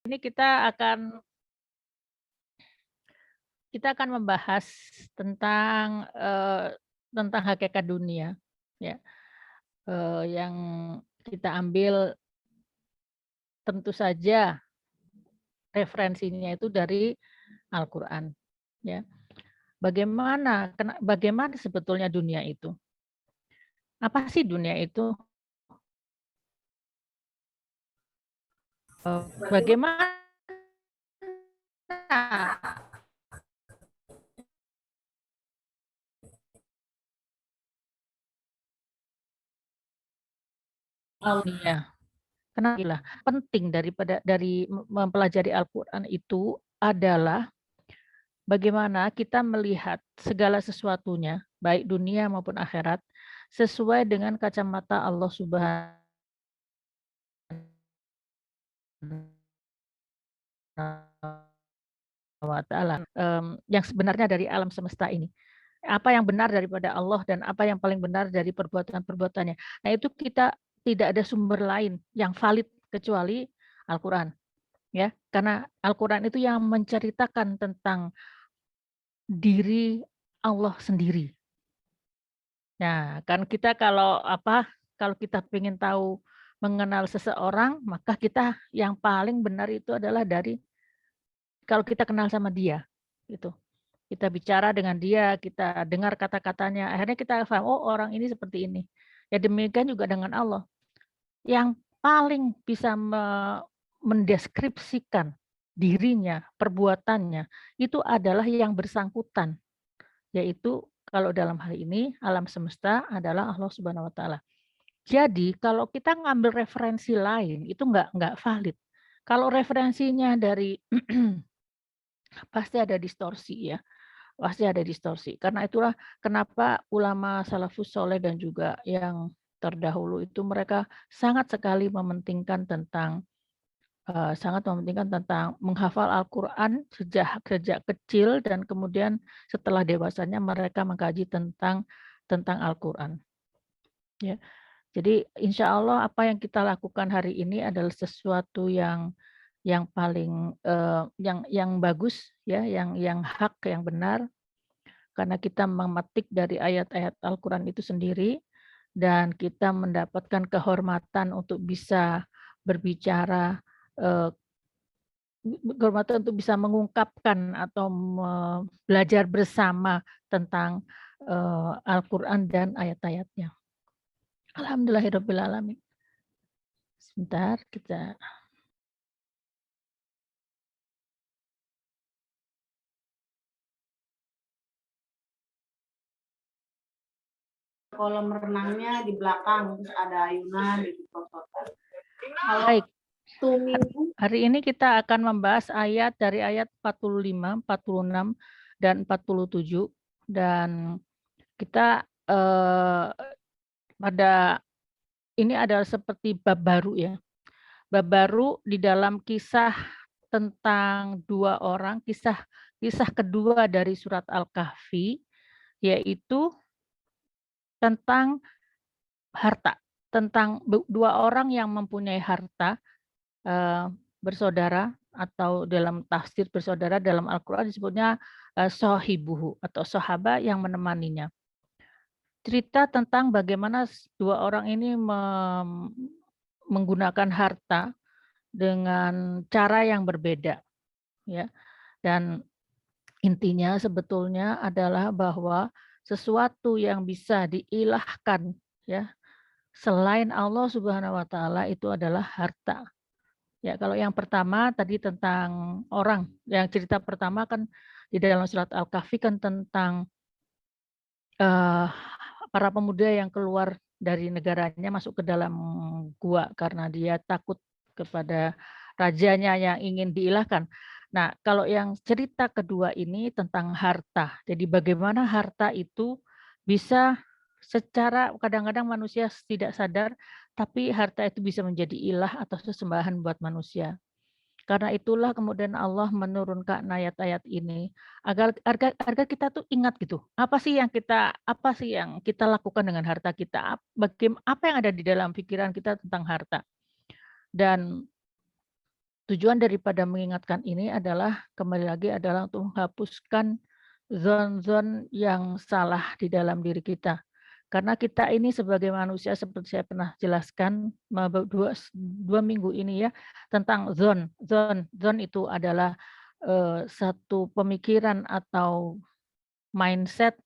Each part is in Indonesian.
Ini kita akan membahas tentang, tentang hakikat dunia, ya, yang kita ambil tentu saja referensinya itu dari Al-Qur'an, ya. Bagaimana sebetulnya dunia itu? Apa sih dunia itu? Bagaimana dunia? Kenapa penting dari mempelajari Al-Qur'an itu adalah bagaimana kita melihat segala sesuatunya, baik dunia maupun akhirat, sesuai dengan kacamata Allah Subhanahu wa Ta'ala, yang sebenarnya dari alam semesta ini. Apa yang benar daripada Allah dan apa yang paling benar dari perbuatan-perbuatannya. Nah, itu kita tidak ada sumber lain yang valid kecuali Al-Qur'an, ya. Karena Al-Qur'an itu yang menceritakan tentang diri Allah sendiri. Nah, kan kita kalau kita pengen tahu mengenal seseorang, maka kita yang paling benar itu adalah dari kalau kita kenal sama dia, gitu. Kita bicara dengan dia, kita dengar kata-katanya, akhirnya kita paham, "Oh, orang ini seperti ini." Ya demikian juga dengan Allah. Yang paling bisa mendeskripsikan dirinya, perbuatannya, itu adalah yang bersangkutan. Yaitu kalau dalam hal ini alam semesta adalah Allah Subhanahu wa Ta'ala. Jadi kalau kita ngambil referensi lain itu nggak valid. Kalau referensinya dari pasti ada distorsi ya, pasti ada distorsi. Karena itulah kenapa ulama salafus soleh dan juga yang terdahulu itu mereka sangat sekali mementingkan tentang sangat mementingkan tentang menghafal Al-Qur'an sejak sejak kecil dan kemudian setelah dewasanya mereka mengkaji tentang Al-Qur'an, ya. Jadi insya Allah apa yang kita lakukan hari ini adalah sesuatu yang paling, yang bagus ya, yang hak, yang benar, karena kita memetik dari ayat-ayat Al-Qur'an itu sendiri dan kita mendapatkan kehormatan untuk bisa berbicara, eee kehormatan untuk bisa mengungkapkan atau belajar bersama tentang, Al-Qur'an dan ayat-ayatnya. Alhamdulillahirabbil alamin. Sebentar kita Kolam renangnya di belakang, terus ada ayunan gitu, prosotan. Kalau baik, tumimu hari ini kita akan membahas ayat dari ayat 45, 46, dan 47 dan kita, pada ini adalah seperti bab baru ya, bab baru di dalam kisah tentang 2 orang, kisah kisah kedua dari surat Al-Kahfi, yaitu tentang harta, tentang 2 orang yang mempunyai harta, bersaudara atau dalam tafsir bersaudara dalam Al-Qur'an disebutnya, shohibuhu atau sahabat yang menemaninya. Cerita tentang bagaimana 2 orang ini menggunakan harta dengan cara yang berbeda, ya. Dan intinya sebetulnya adalah bahwa sesuatu yang bisa diilahkan ya, selain Allah Subhanahu wa Ta'ala itu adalah harta. Ya, kalau yang pertama tadi tentang orang, yang cerita pertama kan di dalam surat Al-Kahfi kan tentang, eee, para pemuda yang keluar dari negaranya masuk ke dalam gua karena dia takut kepada rajanya yang ingin diilahkan. Nah, kalau yang cerita kedua ini tentang harta. Jadi bagaimana harta itu bisa secara kadang-kadang manusia tidak sadar, tapi harta itu bisa menjadi ilah atau sesembahan buat manusia. Karena itulah kemudian Allah menurunkan ayat-ayat ini agar kita tuh ingat gitu, apa sih yang kita lakukan dengan harta kita, apa yang ada di dalam pikiran kita tentang harta. Dan tujuan daripada mengingatkan ini adalah kembali lagi adalah untuk menghapuskan zon-zon yang salah di dalam diri kita. Karena kita ini sebagai manusia seperti saya pernah jelaskan 2 minggu ini ya, tentang zon. Zon itu adalah, satu pemikiran atau mindset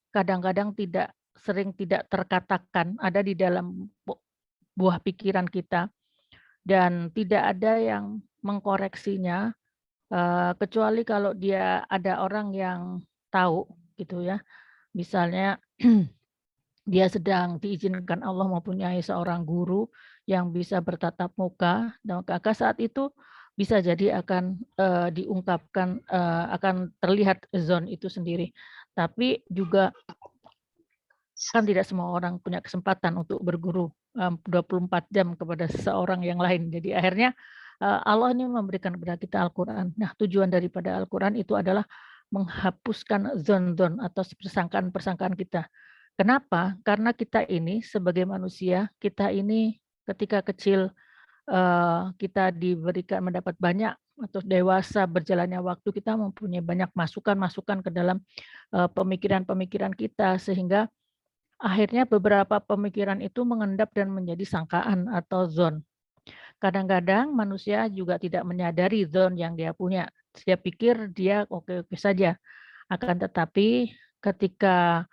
kadang-kadang sering tidak terkatakan ada di dalam buah pikiran kita dan tidak ada yang mengkoreksinya, kecuali kalau dia ada orang yang tahu gitu ya. Misalnya dia sedang diizinkan Allah mempunyai seorang guru yang bisa bertatap muka, dan maka saat itu bisa jadi akan, diungkapkan, akan terlihat zon itu sendiri. Tapi juga kan tidak semua orang punya kesempatan untuk berguru, 24 jam kepada seseorang yang lain. Jadi akhirnya, Allah ini memberikan kepada kita Al-Quran. Nah, tujuan daripada Al-Quran itu adalah menghapuskan zon-zon atau persangkaan-persangkaan kita. Kenapa? Karena kita ini sebagai manusia, kita ini ketika kecil, kita mendapat banyak atau dewasa berjalannya waktu, kita mempunyai banyak masukan-masukan ke dalam, pemikiran-pemikiran kita, sehingga akhirnya beberapa pemikiran itu mengendap dan menjadi sangkaan atau zon. Kadang-kadang manusia juga tidak menyadari zon yang dia punya. Dia pikir dia oke-oke saja, akan tetapi ketika,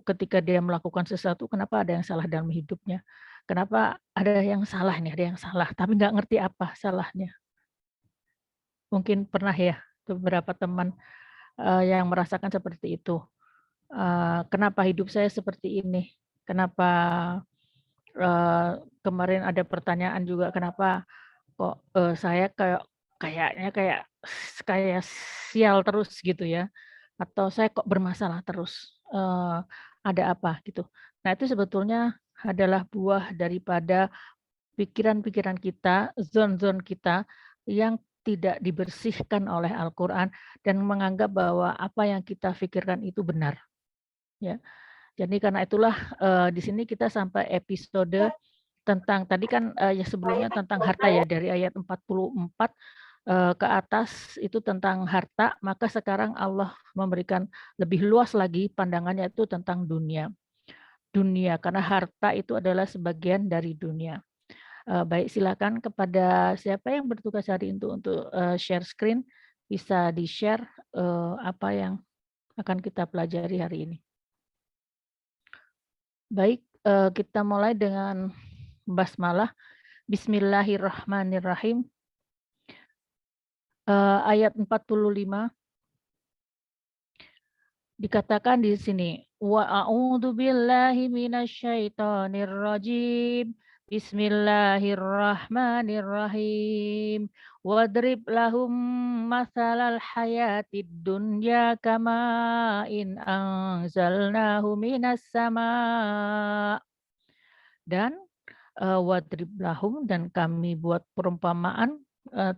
ketika dia melakukan sesuatu, kenapa ada yang salah dalam hidupnya? Kenapa ada yang salah nih, ada yang salah, tapi nggak ngerti apa salahnya. Mungkin pernah ya beberapa teman, yang merasakan seperti itu. Kenapa hidup saya seperti ini? Kenapa, kemarin ada pertanyaan juga, kenapa kok, saya kayaknya kayak sial terus gitu ya, atau saya kok bermasalah terus, ada apa gitu. Nah, itu sebetulnya adalah buah daripada pikiran-pikiran kita, zon-zon kita yang tidak dibersihkan oleh Al-Quran dan menganggap bahwa apa yang kita pikirkan itu benar, ya. Jadi karena itulah, di sini kita sampai episode tentang tadi kan, ya sebelumnya tentang harta ya dari ayat 44, ke atas itu tentang harta, maka sekarang Allah memberikan lebih luas lagi pandangannya itu tentang dunia. Dunia, karena harta itu adalah sebagian dari dunia. Baik silakan kepada siapa yang bertugas hari itu untuk, share screen, bisa di-share, apa yang akan kita pelajari hari ini. Baik, kita mulai dengan basmalah. Bismillahirrahmanirrahim. Ayat 45 dikatakan di sini, wa a'udzubillahi minasyaitonirrajim. Bismillahirrahmanirrahim. Wadrib lahum mathalal hayatid dunya kama'in anzalnahu minas sama. Dan wadrib lahum dan kami buat perumpamaan,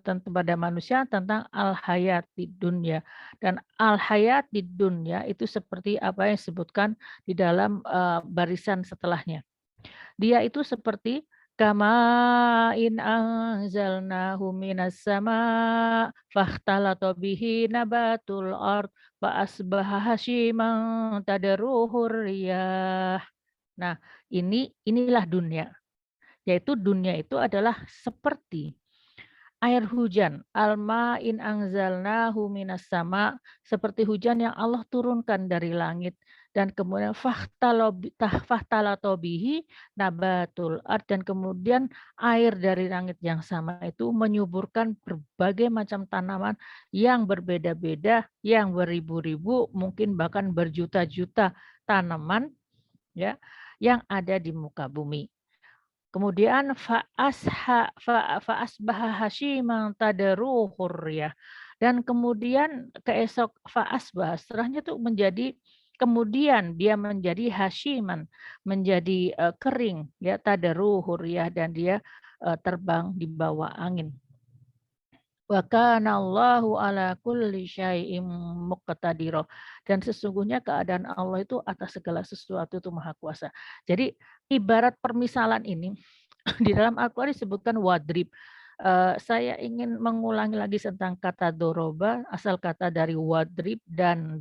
kepada manusia tentang al-hayat di dunya. Dan al-hayat di dunya itu seperti apa yang disebutkan di dalam, barisan setelahnya. Dia itu seperti kama in anzalnahu minas sama fahtalata bihi nabatul ard fa asbaha hashiman tadruhur riyah. Nah, inilah dunia. Yaitu dunia itu adalah seperti air hujan, alma'in anzalnahu minas sama, seperti hujan yang Allah turunkan dari langit dan kemudian fahtalata bihi nabatul ard, dan kemudian air dari langit yang sama itu menyuburkan berbagai macam tanaman yang berbeda-beda, yang beribu-ribu, mungkin bahkan berjuta-juta tanaman ya yang ada di muka bumi. Kemudian fa'asbaha hasyiman tadruhur riyah. Dan kemudian keesok fa'asbah, setelahnya tuh kemudian dia menjadi hasyiman, menjadi, kering ya, tadruhur riyah, dan dia, terbang di bawah angin. Wa kanallahu ala kulli syai'in muqtadira. Dan sesungguhnya keadaan Allah itu atas segala sesuatu itu maha kuasa. Jadi ibarat permisalan ini, Di dalam Al-Quran disebutkan wadrib. Saya ingin mengulangi lagi tentang kata doroba, asal kata dari wadrib dan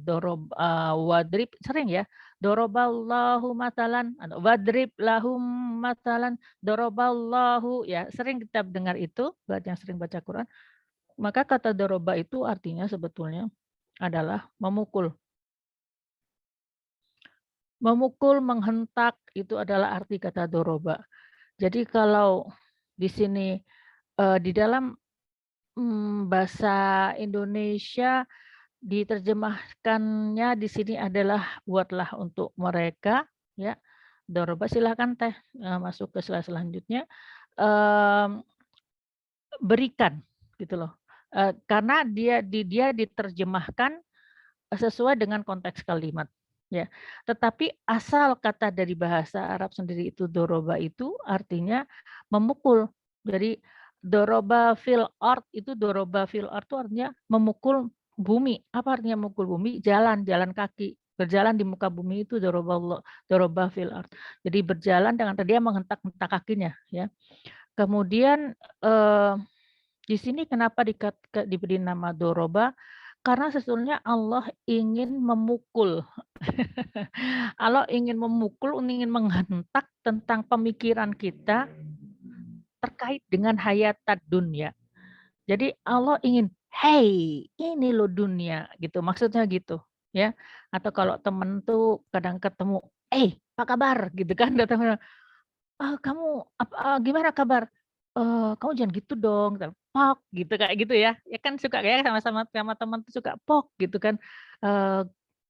wadrib sering ya. Doroballahu matalan, atau wadrib lahum matalan, doroballahu ya, sering kita dengar itu buat yang sering baca Quran. Maka kata doroba itu artinya sebetulnya adalah memukul. Memukul, menghentak itu adalah arti kata doroba. Jadi kalau di sini di dalam bahasa Indonesia diterjemahkannya di sini adalah buatlah untuk mereka ya. Doroba silahkan Teh masuk ke slide selanjutnya. Mmm, Berikan gitu loh. Karena dia diterjemahkan sesuai dengan konteks kalimat, ya. Tetapi asal kata dari bahasa Arab sendiri itu doroba itu artinya memukul. Jadi doroba fil ard itu doroba fil ard itu artinya memukul bumi. Apa artinya memukul bumi? Jalan, jalan kaki. Berjalan di muka bumi itu doroba fil ard. Jadi berjalan dengan dia menghentak-hentak kakinya, ya. Kemudian, di sini kenapa diberi nama doroba? Karena sesungguhnya Allah ingin memukul. Allah ingin memukul, ingin menghentak tentang pemikiran kita terkait dengan hayatad dunya. Jadi Allah ingin, "Hey, ini loh dunia," gitu, maksudnya gitu, ya. Atau kalau temen tuh kadang ketemu, apa kabar?" Gitu kan, datang, kamu gimana kabar?" Kamu jangan gitu dong," gitu, "Pok," gitu, kayak gitu ya. Ya kan suka kayak sama-sama sama teman tuh suka pok gitu kan, eee,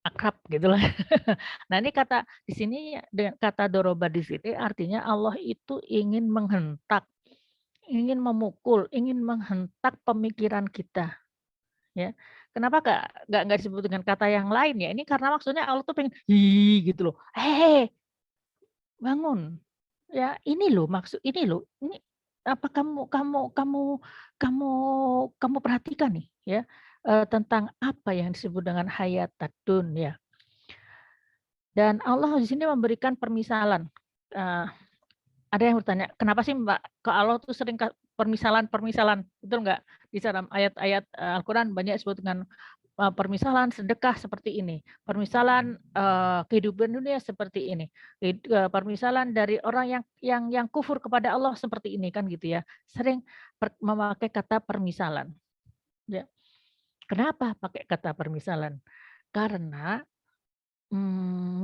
akrab gitulah. Nah ini kata di sini dengan kata doroba di sini artinya Allah itu ingin menghentak, ingin memukul, ingin menghentak pemikiran kita, ya. Kenapa nggak disebut dengan kata yang lain ya, ini karena maksudnya Allah tuh pengen, gitu loh, "Hei, bangun. Ya ini loh ini loh, ini apa kamu kamu perhatikan nih ya, tentang apa yang disebut dengan hayatad dunya." Dan Allah di sini memberikan permisalan, eee, ada yang bertanya, "Kenapa sih Mbak, ke Allah tuh sering permisalan-permisalan?" Betul nggak? Di dalam ayat-ayat, Al-Quran banyak disebut dengan, permisalan sedekah seperti ini, permisalan, kehidupan dunia seperti ini, permisalan dari orang yang kufur kepada Allah seperti ini, kan gitu ya. Sering memakai kata permisalan, ya. Kenapa pakai kata permisalan? Karena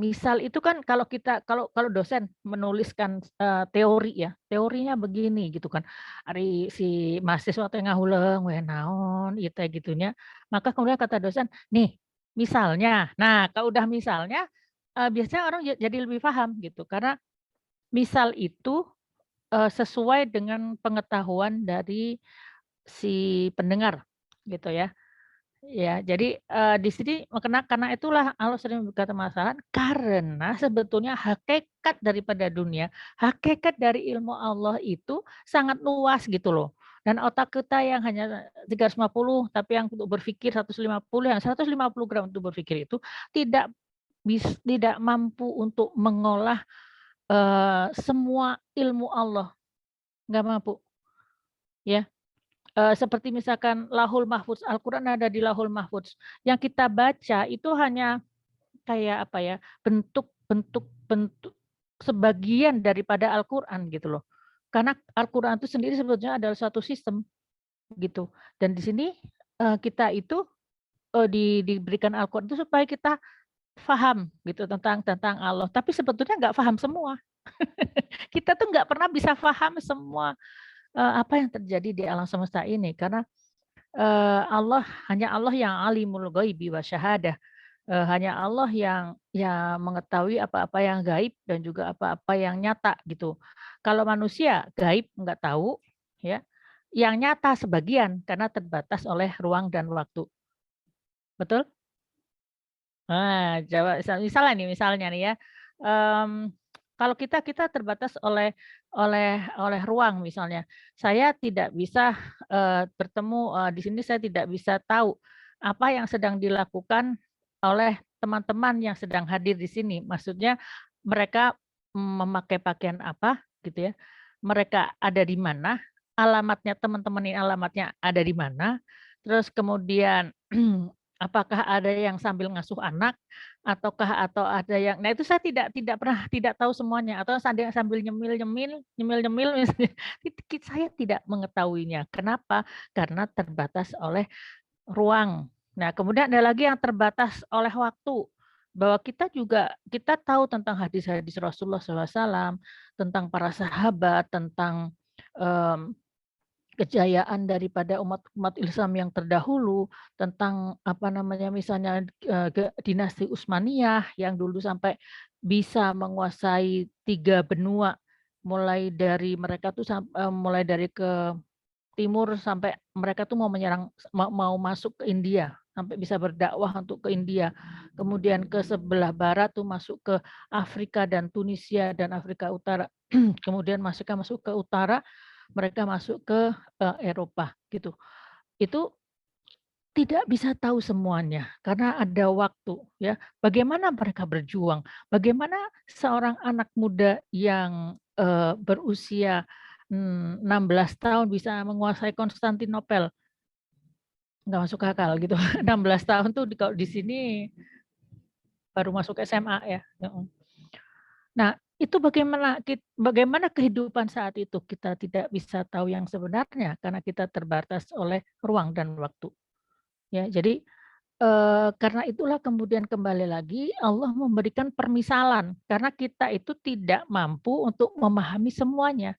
misal itu kan kalau dosen menuliskan, teori ya, teorinya begini gitu kan, ari si mahasiswa teh ngahuleung we naon ieu teh gitunya, maka kemudian kata dosen, "Nih, misalnya." Nah, kalau udah misalnya, biasanya orang jadi lebih paham gitu, karena misal itu, sesuai dengan pengetahuan dari si pendengar gitu ya. Ya, jadi, di sini karena itulah Allah sering berkata masalah karena sebetulnya hakikat daripada dunia, hakikat dari ilmu Allah itu sangat luas gitu loh. Dan otak kita yang hanya 350, tapi yang untuk berpikir 150, yang 150 gram untuk berpikir itu tidak tidak mampu untuk mengolah, semua ilmu Allah, nggak mampu, ya. Seperti misalkan Lauhul Mahfudz, Al-Quran ada di Lauhul Mahfudz. Yang kita baca itu hanya kayak apa ya, bentuk sebagian daripada Al-Quran gitu loh. Karena Al-Quran itu sendiri sebetulnya adalah suatu sistem gitu. Dan di sini, kita itu, diberikan Al-Quran itu supaya kita paham gitu tentang Allah, tapi sebetulnya nggak paham semua. Kita tuh nggak pernah bisa paham semua, apa yang terjadi di alam semesta ini karena hanya Allah yang alimul ghaibi wasyahadah, hanya Allah yang mengetahui apa-apa yang gaib dan juga apa-apa yang nyata gitu. Kalau manusia gaib nggak tahu ya, yang nyata sebagian karena terbatas oleh ruang dan waktu, betul? Coba misalnya nih ya, mmm, kalau kita terbatas oleh ruang misalnya. Saya tidak bisa, bertemu, di sini saya tidak bisa tahu apa yang sedang dilakukan oleh teman-teman yang sedang hadir di sini. Maksudnya mereka, memakai pakaian apa gitu ya. mereka ada di mana, alamatnya teman-teman ini alamatnya ada di mana, terus kemudian apakah ada yang sambil ngasuh anak, atau ada yang nah itu saya tidak pernah tidak tahu semuanya, atau ada yang sambil nyemil-nyemil misalnya, saya tidak mengetahuinya. Kenapa? Karena terbatas oleh ruang. Nah, kemudian ada lagi yang terbatas oleh waktu, bahwa kita tahu tentang hadis-hadis Rasulullah SAW, tentang para sahabat, tentang, mmm, kejayaan daripada umat Islam yang terdahulu, tentang apa namanya, misalnya, dinasti Utsmaniyah yang dulu sampai bisa menguasai 3 benua, mulai dari ke timur sampai mereka tuh mau menyerang mau masuk ke India, sampai bisa berdakwah untuk ke India. Kemudian ke sebelah barat tuh masuk ke Afrika dan Tunisia dan Afrika Utara. Kemudian masuk ke utara, mereka masuk ke, Eropa gitu. Itu tidak bisa tahu semuanya karena ada waktu ya. Bagaimana mereka berjuang, bagaimana seorang anak muda yang, berusia, 16 tahun bisa menguasai Konstantinopel, nggak masuk akal gitu. 16 tahun tuh kalau di sini baru masuk SMA ya, heeh. Nah, itu bagaimana kehidupan saat itu, kita tidak bisa tahu yang sebenarnya karena kita terbatas oleh ruang dan waktu, ya. Jadi, karena itulah kemudian kembali lagi Allah memberikan permisalan, karena kita itu tidak mampu untuk memahami semuanya.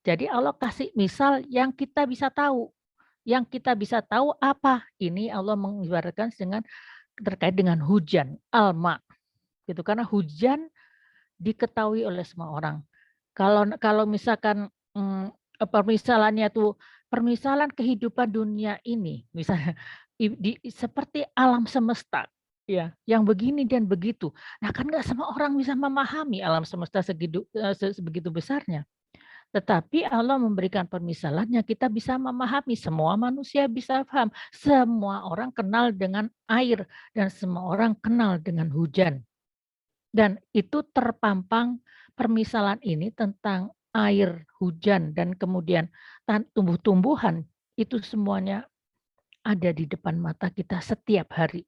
Jadi Allah kasih misal yang kita bisa tahu. Yang kita bisa tahu apa? Ini Allah mengibaratkan terkait dengan hujan, alma, gitu. Karena hujan diketahui oleh semua orang. Kalau kalau misalkan, permisalannya tuh, permisalan kehidupan dunia ini, misalnya seperti alam semesta, ya, yang begini dan begitu. Nah, kan nggak semua orang bisa memahami alam semesta sebegitu besarnya. Tetapi Allah memberikan permisalan yang kita bisa memahami, semua manusia bisa paham, semua orang kenal dengan air, dan semua orang kenal dengan hujan. Dan itu terpampang permisalan ini tentang air, hujan, dan kemudian tumbuh-tumbuhan, itu semuanya ada di depan mata kita setiap hari.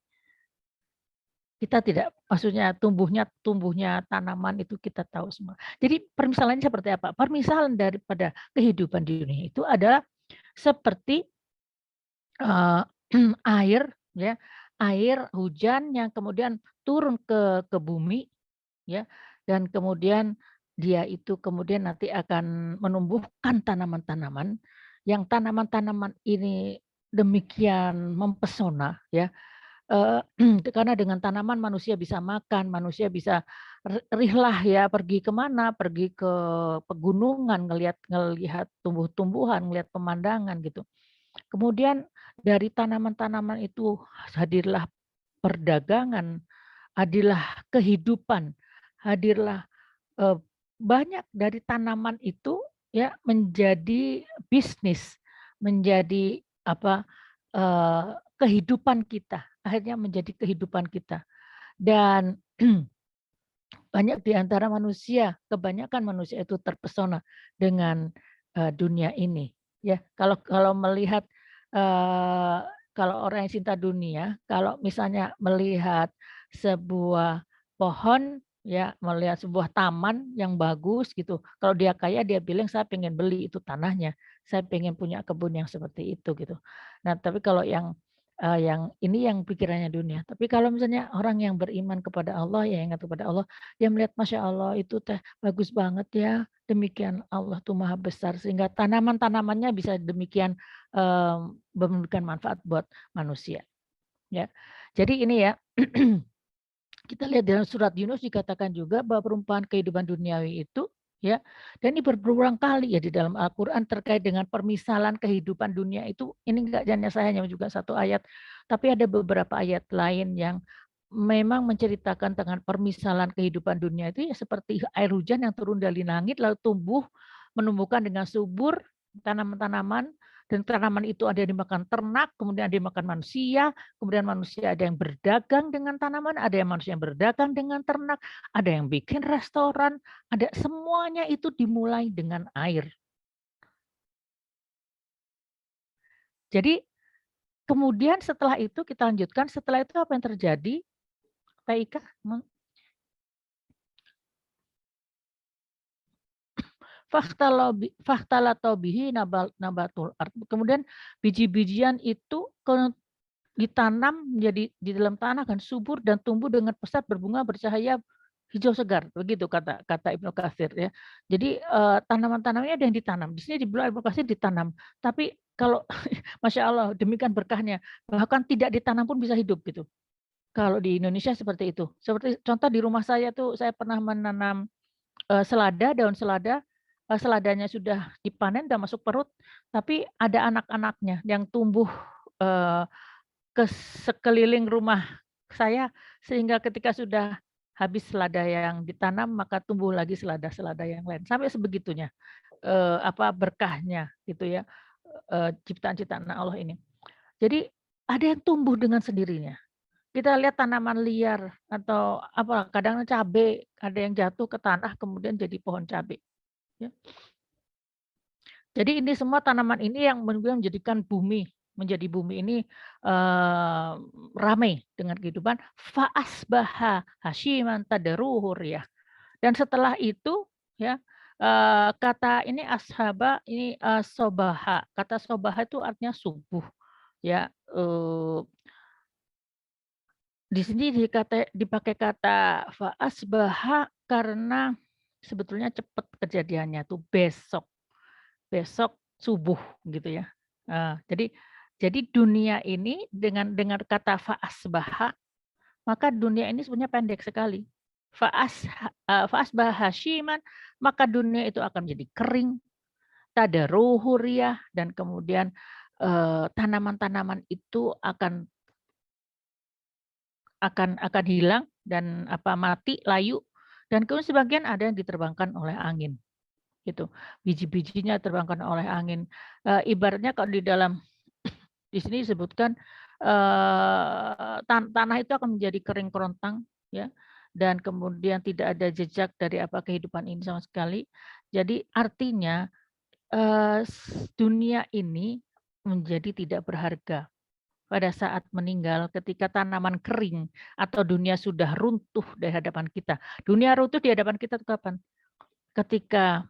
Kita tidak maksudnya tumbuhnya tanaman itu kita tahu semua. Jadi permisalannya seperti apa? Permisalan daripada kehidupan di dunia itu adalah seperti, eee, air ya, air hujan yang kemudian turun ke bumi ya, dan kemudian dia itu kemudian nanti akan menumbuhkan tanaman-tanaman, yang tanaman-tanaman ini demikian mempesona ya, karena dengan tanaman manusia bisa makan, manusia bisa rihlah ya, pergi ke mana, pergi ke pegunungan, ngelihat ngelihat tumbuh-tumbuhan, ngelihat pemandangan gitu. Kemudian dari tanaman-tanaman itu hadirlah perdagangan, hadirlah kehidupan, hadirlah, eee, banyak dari tanaman itu ya menjadi bisnis, menjadi apa, kehidupan kita, akhirnya menjadi kehidupan kita. Dan banyak di antara manusia, kebanyakan manusia itu terpesona dengan, dunia ini, ya. Kalau kalau melihat, eee, kalau orang yang cinta dunia, kalau misalnya melihat sebuah pohon, ya, melihat sebuah taman yang bagus gitu, kalau dia kaya dia bilang, "Saya pengen beli itu tanahnya, saya pengen punya kebun yang seperti itu," gitu. Nah, tapi kalau yang ini yang pikirannya dunia. Tapi kalau misalnya orang yang beriman kepada Allah, ya ingat kepada Allah, dia melihat, "Masya Allah itu teh bagus banget ya, demikian Allah tuh maha besar." Sehingga tanaman-tanamannya bisa demikian, memberikan manfaat buat manusia, ya. Jadi ini ya, kita lihat dalam surat Yunus dikatakan juga bahwa perumpamaan kehidupan duniawi itu, ya, dan ini berulang kali ya di dalam Al-Quran terkait dengan permisalan kehidupan dunia itu, ini enggak hanya saya hanya juga satu ayat, tapi ada beberapa ayat lain yang memang menceritakan dengan permisalan kehidupan dunia itu ya seperti air hujan yang turun dari langit lalu menumbuhkan dengan subur tanaman-tanaman, Dan tanaman itu ada yang dimakan ternak, kemudian ada yang dimakan manusia, kemudian manusia ada yang berdagang dengan tanaman, ada yang manusia yang berdagang dengan ternak, ada yang bikin restoran, ada semuanya itu dimulai dengan air. Jadi kemudian setelah itu kita lanjutkan, setelah itu apa yang terjadi, Teh Ika? Fakhtalata bihi nabatul ard. Kemudian biji-bijian itu ditanam menjadi di dalam tanah kan subur dan tumbuh dengan pesat, berbunga, bercahaya, hijau segar. Begitu kata kata Ibnu Katsir ya. Jadi tanaman-tanamannya ada yang ditanam. Di sini dibilang Ibnu Katsir ditanam. Tapi kalau Masya Allah demikian berkahnya, bahkan tidak ditanam pun bisa hidup gitu. Kalau di Indonesia seperti itu. Seperti contoh di rumah saya tuh saya pernah menanam selada, daun selada, seladanya sudah dipanen, sudah masuk perut, tapi ada anak-anaknya yang tumbuh, eee, ke sekeliling rumah saya, sehingga ketika sudah habis selada yang ditanam, maka tumbuh lagi selada-selada yang lain, sampai sebegitunya, berkahnya gitu ya, ciptaan-ciptaan Allah ini. Jadi ada yang tumbuh dengan sendirinya. Kita lihat tanaman liar atau apa, kadang cabe, ada yang jatuh ke tanah kemudian jadi pohon cabe, ya. Jadi ini semua tanaman ini yang menjadikan menjadi bumi ini, eee, ramai dengan kehidupan, faasbaha hasyiman tadruhu riyah. Dan setelah itu ya, kata ini ashaba ini, sobaha, kata sobaha itu artinya subuh ya, di sini dipakai kata faasbaha karena sebetulnya cepat kejadiannya tuh besok. Besok subuh gitu ya. Jadi dunia ini dengan kata faasbaha, maka dunia ini sebenarnya pendek sekali. Faasbaha hasyiman, maka dunia itu akan menjadi kering, tadaruhu riyah, dan kemudian, tanaman-tanaman itu akan hilang dan mati, layu, dan kemudian sebagian ada yang diterbangkan oleh angin. Gitu. Biji-bijinya terbangkan oleh angin. Ibaratnya kalau di sini disebutkan, tanah itu akan menjadi kering kerontang ya, dan kemudian tidak ada jejak dari kehidupan ini sama sekali. Jadi artinya, dunia ini menjadi tidak berharga pada saat meninggal ketika tanaman kering atau dunia sudah runtuh di hadapan kita. Dunia runtuh di hadapan kita itu kapan? Ketika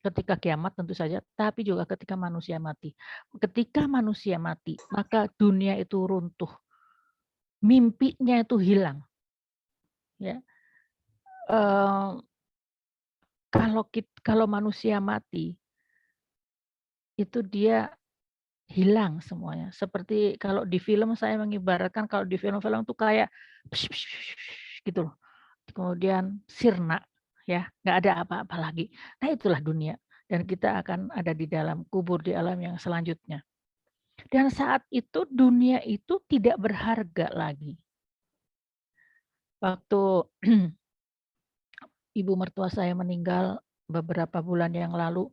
Ketika kiamat tentu saja, tapi juga ketika manusia mati. Ketika manusia mati, maka dunia itu runtuh, mimpinya itu hilang, ya. Eee, kalau manusia mati, itu dia hilang semuanya. Seperti kalau di film saya mengibaratkan kalau di film-film tuh kayak gitu loh. Kemudian sirna, ya, nggak ada apa-apa lagi. Nah itulah dunia, dan kita akan ada di dalam kubur di alam yang selanjutnya. Dan saat itu dunia itu tidak berharga lagi. Waktu ibu mertua saya meninggal beberapa bulan yang lalu,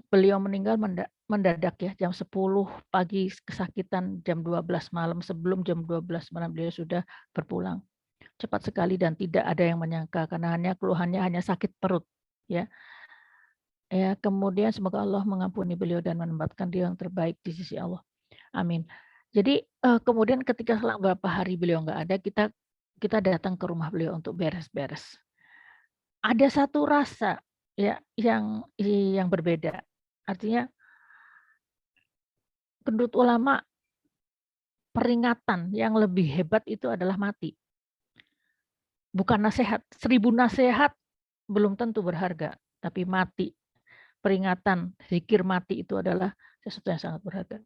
beliau meninggal mendadak ya, jam 10 pagi kesakitan, jam 12 malam, sebelum jam 12 malam beliau sudah berpulang. Cepat sekali dan tidak ada yang menyangka karena keluhannya hanya sakit perut, ya. Ya, kemudian semoga Allah mengampuni beliau dan menempatkan dia yang terbaik di sisi Allah. Amin. Jadi, kemudian ketika selang beberapa hari beliau nggak ada, kita datang ke rumah beliau untuk beres-beres. Ada satu rasa ya yang berbeda. Artinya menurut ulama peringatan yang lebih hebat itu adalah mati. Bukan nasihat, 1000 nasihat belum tentu berharga, tapi mati, peringatan, zikir mati itu adalah sesuatu yang sangat berharga.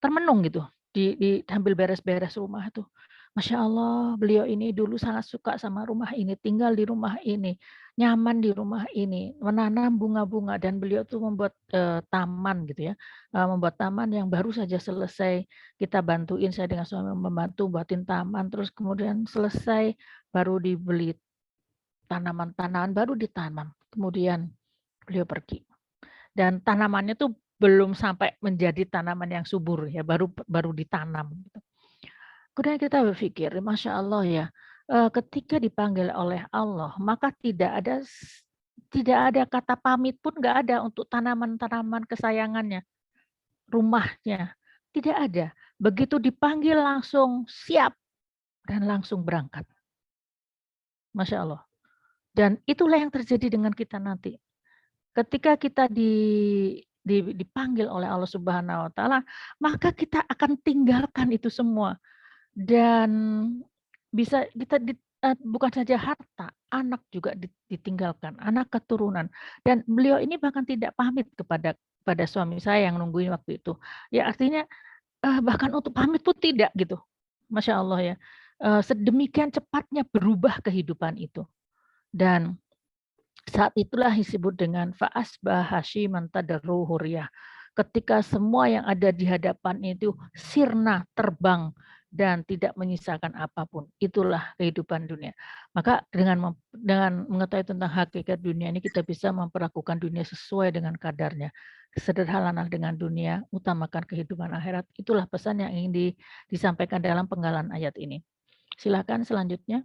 Termenung gitu, sambil beres-beres rumah tuh. Masya Allah, beliau ini dulu sangat suka sama rumah ini, tinggal di rumah ini, nyaman di rumah ini, menanam bunga-bunga, dan beliau tuh membuat taman gitu ya, membuat taman yang baru saja selesai, kita bantuin, saya dengan suami membantu buatin taman, terus kemudian selesai, baru dibeli tanaman-tanaman, baru ditanam, kemudian beliau pergi. dan tanamannya tuh belum sampai menjadi tanaman yang subur ya, baru ditanam gitu. Kemudian kita berpikir, Masya Allah ya, ketika dipanggil oleh Allah, maka tidak ada kata pamit pun nggak ada untuk tanaman-tanaman kesayangannya, rumahnya, tidak ada. Begitu dipanggil langsung siap dan langsung berangkat. Masya Allah. Dan itulah yang terjadi dengan kita nanti. Ketika kita dipanggil oleh Allah Subhanahu wa taala, maka kita akan tinggalkan itu semua. Dan bisa kita bukan saja harta, anak juga ditinggalkan, anak keturunan. Dan beliau ini bahkan tidak pamit kepada suami saya yang nungguin waktu itu. Ya artinya, bahkan untuk pamit pun tidak gitu. Masya Allah ya. Sedemikian cepatnya berubah kehidupan itu. Dan saat itulah disebut dengan fa'asbah hasyiman tadarruhu riyah. Ketika semua yang ada di hadapan itu sirna, terbang, dan tidak menyisakan apapun. Itulah kehidupan dunia. Maka dengan mengetahui tentang hakikat dunia ini, kita bisa memperlakukan dunia sesuai dengan kadarnya. Sederhanalah dengan dunia, utamakan kehidupan akhirat. Itulah pesan yang ingin disampaikan dalam penggalan ayat ini. Silakan selanjutnya.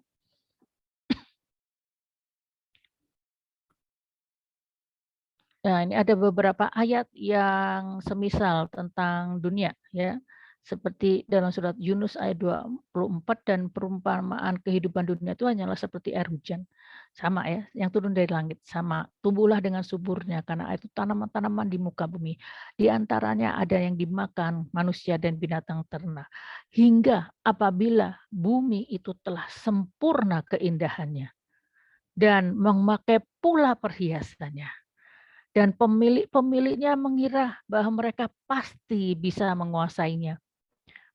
Nah, ini ada beberapa ayat yang semisal tentang dunia ya. Seperti dalam surat Yunus ayat 24 dan perumpamaan kehidupan dunia itu hanyalah seperti air hujan. Sama ya, yang turun dari langit sama. Tumbuhlah dengan suburnya karena itu tanaman-tanaman di muka bumi. Di antaranya ada yang dimakan manusia dan binatang ternak. Hingga apabila bumi itu telah sempurna keindahannya dan memakai pula perhiasannya. Dan pemiliknya mengira bahwa mereka pasti bisa menguasainya.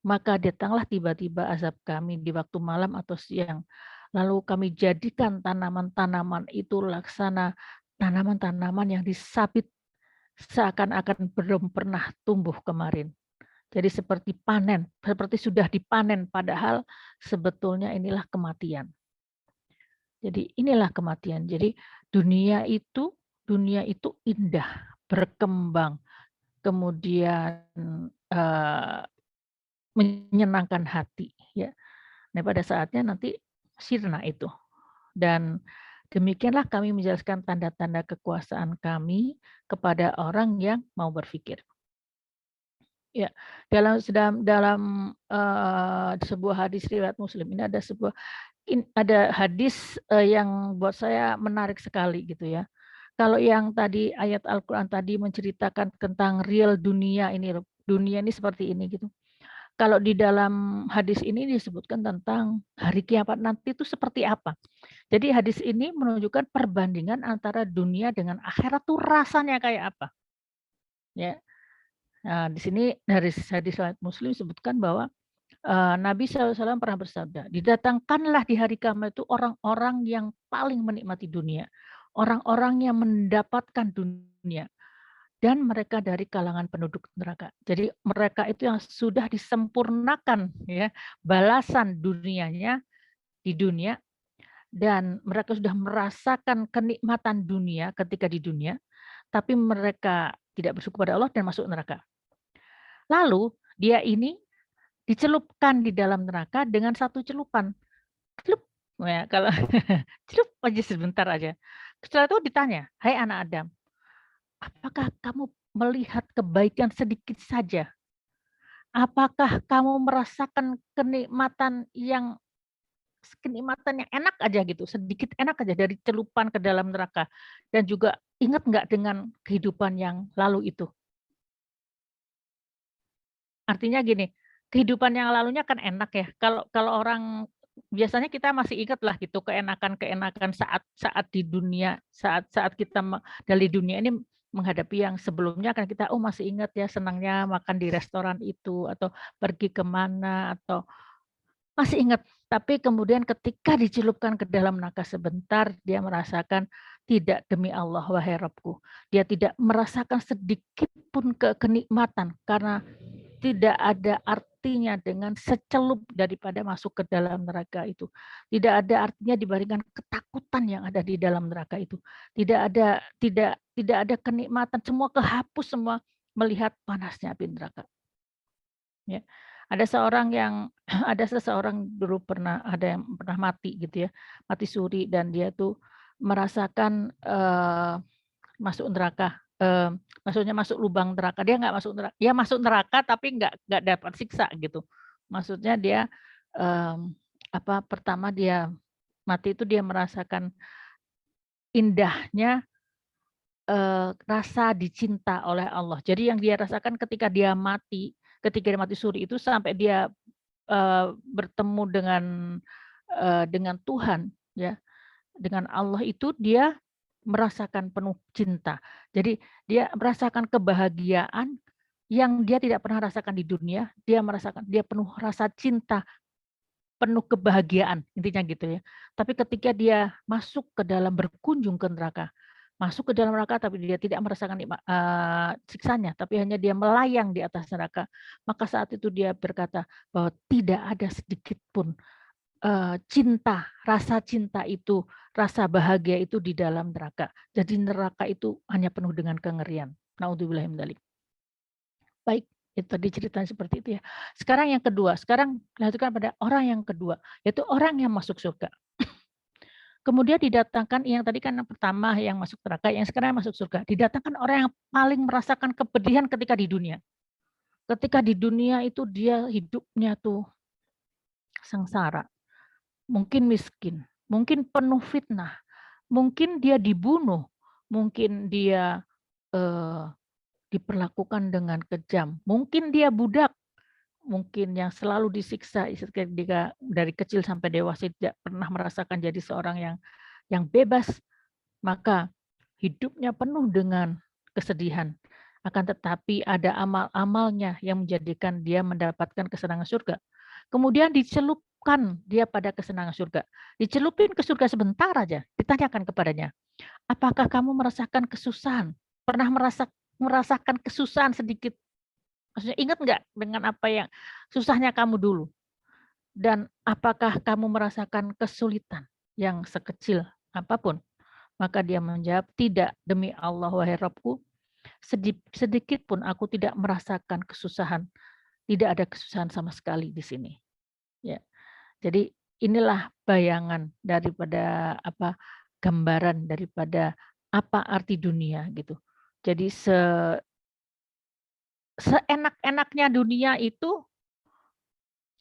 Maka datanglah tiba-tiba azab kami di waktu malam atau siang. Lalu kami jadikan tanaman-tanaman itu laksana tanaman-tanaman yang disabit seakan-akan belum pernah tumbuh kemarin. Jadi seperti panen, seperti sudah dipanen, padahal sebetulnya inilah kematian. Jadi inilah kematian. Jadi dunia itu indah, berkembang, kemudian menyenangkan hati ya. Nah, pada saatnya nanti sirna itu. Dan demikianlah kami menjelaskan tanda-tanda kekuasaan kami kepada orang yang mau berpikir. Ya, dalam sebuah hadis riwayat Muslim ini ada hadis yang buat saya menarik sekali gitu ya. Kalau yang tadi ayat Al-Quran tadi menceritakan tentang real dunia ini seperti ini gitu. Kalau di dalam hadis ini disebutkan tentang hari kiamat nanti itu seperti apa. Jadi hadis ini menunjukkan perbandingan antara dunia dengan akhirat tuh rasanya kayak apa. Ya. Nah, di sini dari hadis Muslim disebutkan bahwa Nabi SAW pernah bersabda, didatangkanlah di hari kiamat itu orang-orang yang paling menikmati dunia, orang-orang yang mendapatkan dunia, dan mereka dari kalangan penduduk neraka. Jadi mereka itu yang sudah disempurnakan ya balasan dunianya di dunia, dan mereka sudah merasakan kenikmatan dunia ketika di dunia, tapi mereka tidak bersyukur pada Allah dan masuk neraka. Lalu dia ini dicelupkan di dalam neraka dengan satu celupan. Celup, ya, kalau celup aja sebentar aja. Setelah itu ditanya, "Hai anak Adam, apakah kamu melihat kebaikan sedikit saja? Apakah kamu merasakan kenikmatan yang enak aja gitu, sedikit enak aja dari celupan ke dalam neraka? Dan juga ingat nggak dengan kehidupan yang lalu itu?" Artinya gini, kehidupan yang lalunya kan enak ya, kalau orang biasanya kita masih ingat lah gitu keenakan-keenakan saat di dunia, saat kita dari dunia ini menghadapi yang sebelumnya kan kita, oh masih ingat ya senangnya makan di restoran itu, atau pergi ke mana, atau masih ingat. Tapi kemudian ketika dicelupkan ke dalam neraka sebentar, dia merasakan, tidak demi Allah wahai Rabbku. Dia tidak merasakan sedikit pun kenikmatan karena tidak ada artinya dengan secelup daripada masuk ke dalam neraka itu. Tidak ada artinya dibandingkan ketakutan yang ada di dalam neraka itu. Tidak tidak ada kenikmatan, semua kehapus semua melihat panasnya api neraka. Ya. Ada ada seseorang dulu ada yang pernah mati gitu ya, mati suri dan dia tuh merasakan, masuk neraka, maksudnya masuk lubang neraka, dia nggak masuk neraka ya masuk neraka tapi nggak dapat siksa gitu. Maksudnya dia, pertama dia mati itu dia merasakan indahnya, rasa dicinta oleh Allah. Jadi yang dia rasakan ketika dia mati suri itu sampai dia, bertemu dengan Tuhan ya, dengan Allah itu dia merasakan penuh cinta. Jadi dia merasakan kebahagiaan yang dia tidak pernah rasakan di dunia, dia penuh rasa cinta, penuh kebahagiaan, intinya gitu ya. Tapi ketika dia masuk ke dalam berkunjung ke neraka, masuk ke dalam neraka tapi dia tidak merasakan siksanya, tapi hanya dia melayang di atas neraka, maka saat itu dia berkata bahwa tidak ada sedikit pun rasa cinta itu, rasa bahagia itu di dalam neraka. Jadi neraka itu hanya penuh dengan kengerian. Naudzubillah min dzalik. Baik, itu tadi ceritanya seperti itu ya. Sekarang yang kedua, sekarang lanjutkan pada orang yang kedua, yaitu orang yang masuk surga. Kemudian didatangkan yang tadi kan yang pertama yang masuk neraka, yang sekarang yang masuk surga. Didatangkan orang yang paling merasakan kepedihan ketika di dunia. Ketika di dunia itu dia hidupnya tuh sengsara. Mungkin miskin, mungkin penuh fitnah, mungkin dia dibunuh, mungkin dia, diperlakukan dengan kejam, mungkin dia budak, mungkin yang selalu disiksa ketika dari kecil sampai dewasa tidak pernah merasakan jadi seorang yang bebas, maka hidupnya penuh dengan kesedihan. Akan tetapi ada amal-amalnya yang menjadikan dia mendapatkan kesenangan surga. Kemudian dicelupkan dia pada kesenangan surga. Dicelupin ke surga sebentar aja, ditanyakan kepadanya, "Apakah kamu merasakan kesusahan? Pernah merasakan kesusahan sedikit? Maksudnya ingat nggak dengan apa yang susahnya kamu dulu? Dan apakah kamu merasakan kesulitan yang sekecil apapun?" Maka dia menjawab, "Tidak, demi Allah wahai Rabbku, sedikit pun aku tidak merasakan kesusahan. Tidak ada kesusahan sama sekali di sini." Ya. Jadi inilah bayangan daripada gambaran daripada apa arti dunia gitu. Jadi seenak-enaknya dunia itu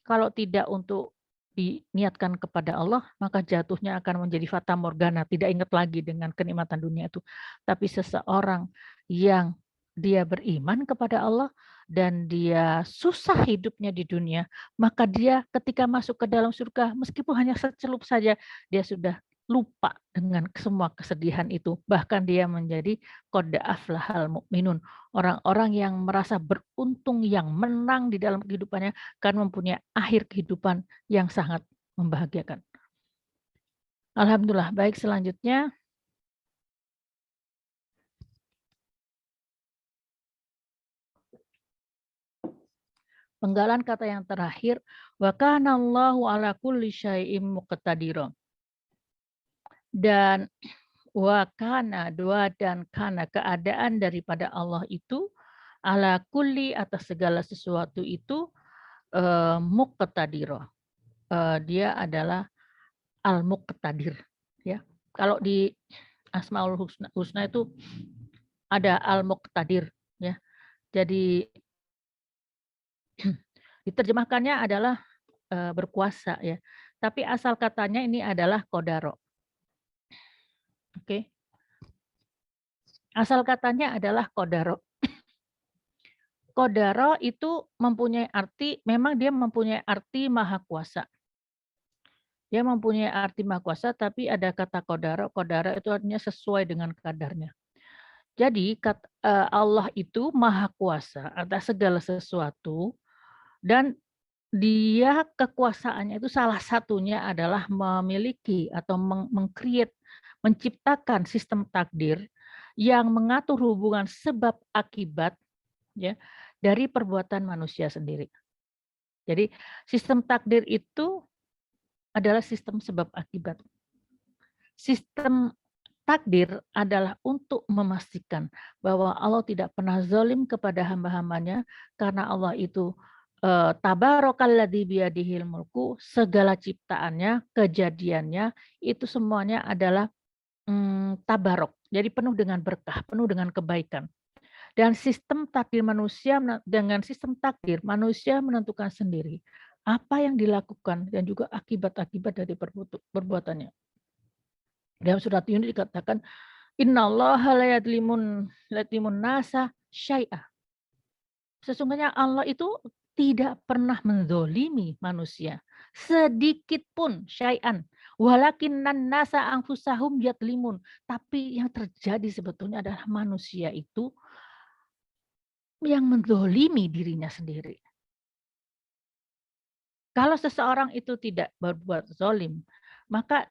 kalau tidak untuk diniatkan kepada Allah, maka jatuhnya akan menjadi fata morgana, tidak ingat lagi dengan kenikmatan dunia itu. Tapi seseorang yang dia beriman kepada Allah dan dia susah hidupnya di dunia, maka dia ketika masuk ke dalam surga, meskipun hanya secelup saja, dia sudah lupa dengan semua kesedihan itu. Bahkan dia menjadi qad aflahal mu'minun, orang-orang yang merasa beruntung, yang menang di dalam kehidupannya karena mempunyai akhir kehidupan yang sangat membahagiakan. Alhamdulillah. Baik, selanjutnya penggalan kata yang terakhir, wa kana Allahu ala kulli syai'in muqtadira. Dan dan kana keadaan daripada Allah itu ala kulli atas segala sesuatu itu muqtadira. Dia adalah al-muqtadir ya. Kalau di Asmaul Husna itu ada al-muqtadir ya. Jadi diterjemahkannya adalah berkuasa ya. Tapi asal katanya ini adalah qadara. Oke. Asal katanya adalah qadara. Qadara itu mempunyai arti, memang dia mempunyai arti maha kuasa. Dia mempunyai arti maha kuasa, tapi ada kata qadara. Qadara itu artinya sesuai dengan kadarnya. Jadi Allah itu maha kuasa atas segala sesuatu dan dia kekuasaannya itu salah satunya adalah memiliki atau meng-create, menciptakan sistem takdir yang mengatur hubungan sebab akibat ya dari perbuatan manusia sendiri. Jadi sistem takdir itu adalah sistem sebab akibat. Sistem Takdir adalah untuk memastikan bahwa Allah tidak pernah zalim kepada hamba-hambanya karena Allah itu tabarokalladzi biyadihil mulku, segala ciptaannya, kejadiannya itu semuanya adalah tabarok. Jadi penuh dengan berkah, penuh dengan kebaikan. Dan sistem takdir manusia dengan sistem takdir manusia menentukan sendiri apa yang dilakukan dan juga akibat-akibat dari perbuatannya. Dalam surat Yunus dikatakan innallaha la yadlimun nasa syai'a. Sesungguhnya Allah itu tidak pernah menzolimi manusia sedikit pun syai'an. Walakinnan nasa anfusahum yadlimun. Tapi yang terjadi sebetulnya adalah manusia itu yang menzolimi dirinya sendiri. Kalau seseorang itu tidak berbuat zolim, maka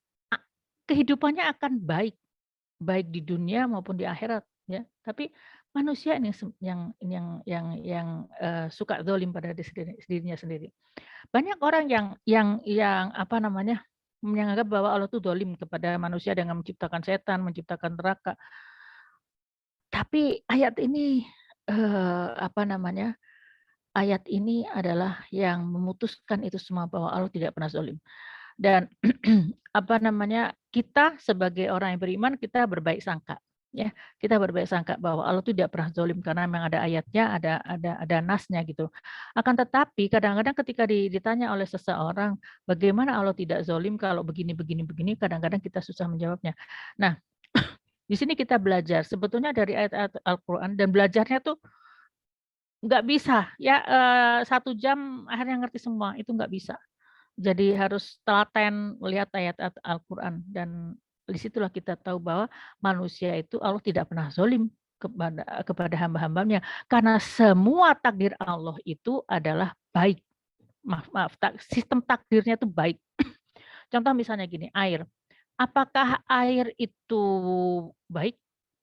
kehidupannya akan baik. Baik di dunia maupun di akhirat, ya. Tapi manusia ini yang suka zalim pada dirinya sendiri. Banyak orang yang apa namanya, menganggap bahwa Allah itu zalim kepada manusia dengan menciptakan setan, menciptakan neraka. Tapi ayat ini, apa namanya, ayat ini adalah yang memutuskan itu semua bahwa Allah tidak pernah zalim. Dan apa namanya, kita sebagai orang yang beriman kita berbaik sangka, ya. Kita berbaik sangka bahwa Allah tidak pernah zalim karena memang ada ayatnya, ada nasnya gitu. Akan tetapi kadang-kadang ketika ditanya oleh seseorang, bagaimana Allah tidak zalim kalau begini begini begini, kadang-kadang kita susah menjawabnya. Nah, di sini kita belajar sebetulnya dari ayat-ayat Al-Qur'an dan belajarnya tuh nggak bisa ya, 1 jam akhirnya ngerti semua, itu nggak bisa. Jadi harus telaten melihat ayat-ayat Al-Qur'an dan disitulah kita tahu bahwa manusia itu Allah tidak pernah zalim kepada hamba-hambanya karena semua takdir Allah itu adalah baik. Maaf maaf, sistem takdirnya itu baik. Contoh misalnya gini, air. Apakah air itu baik?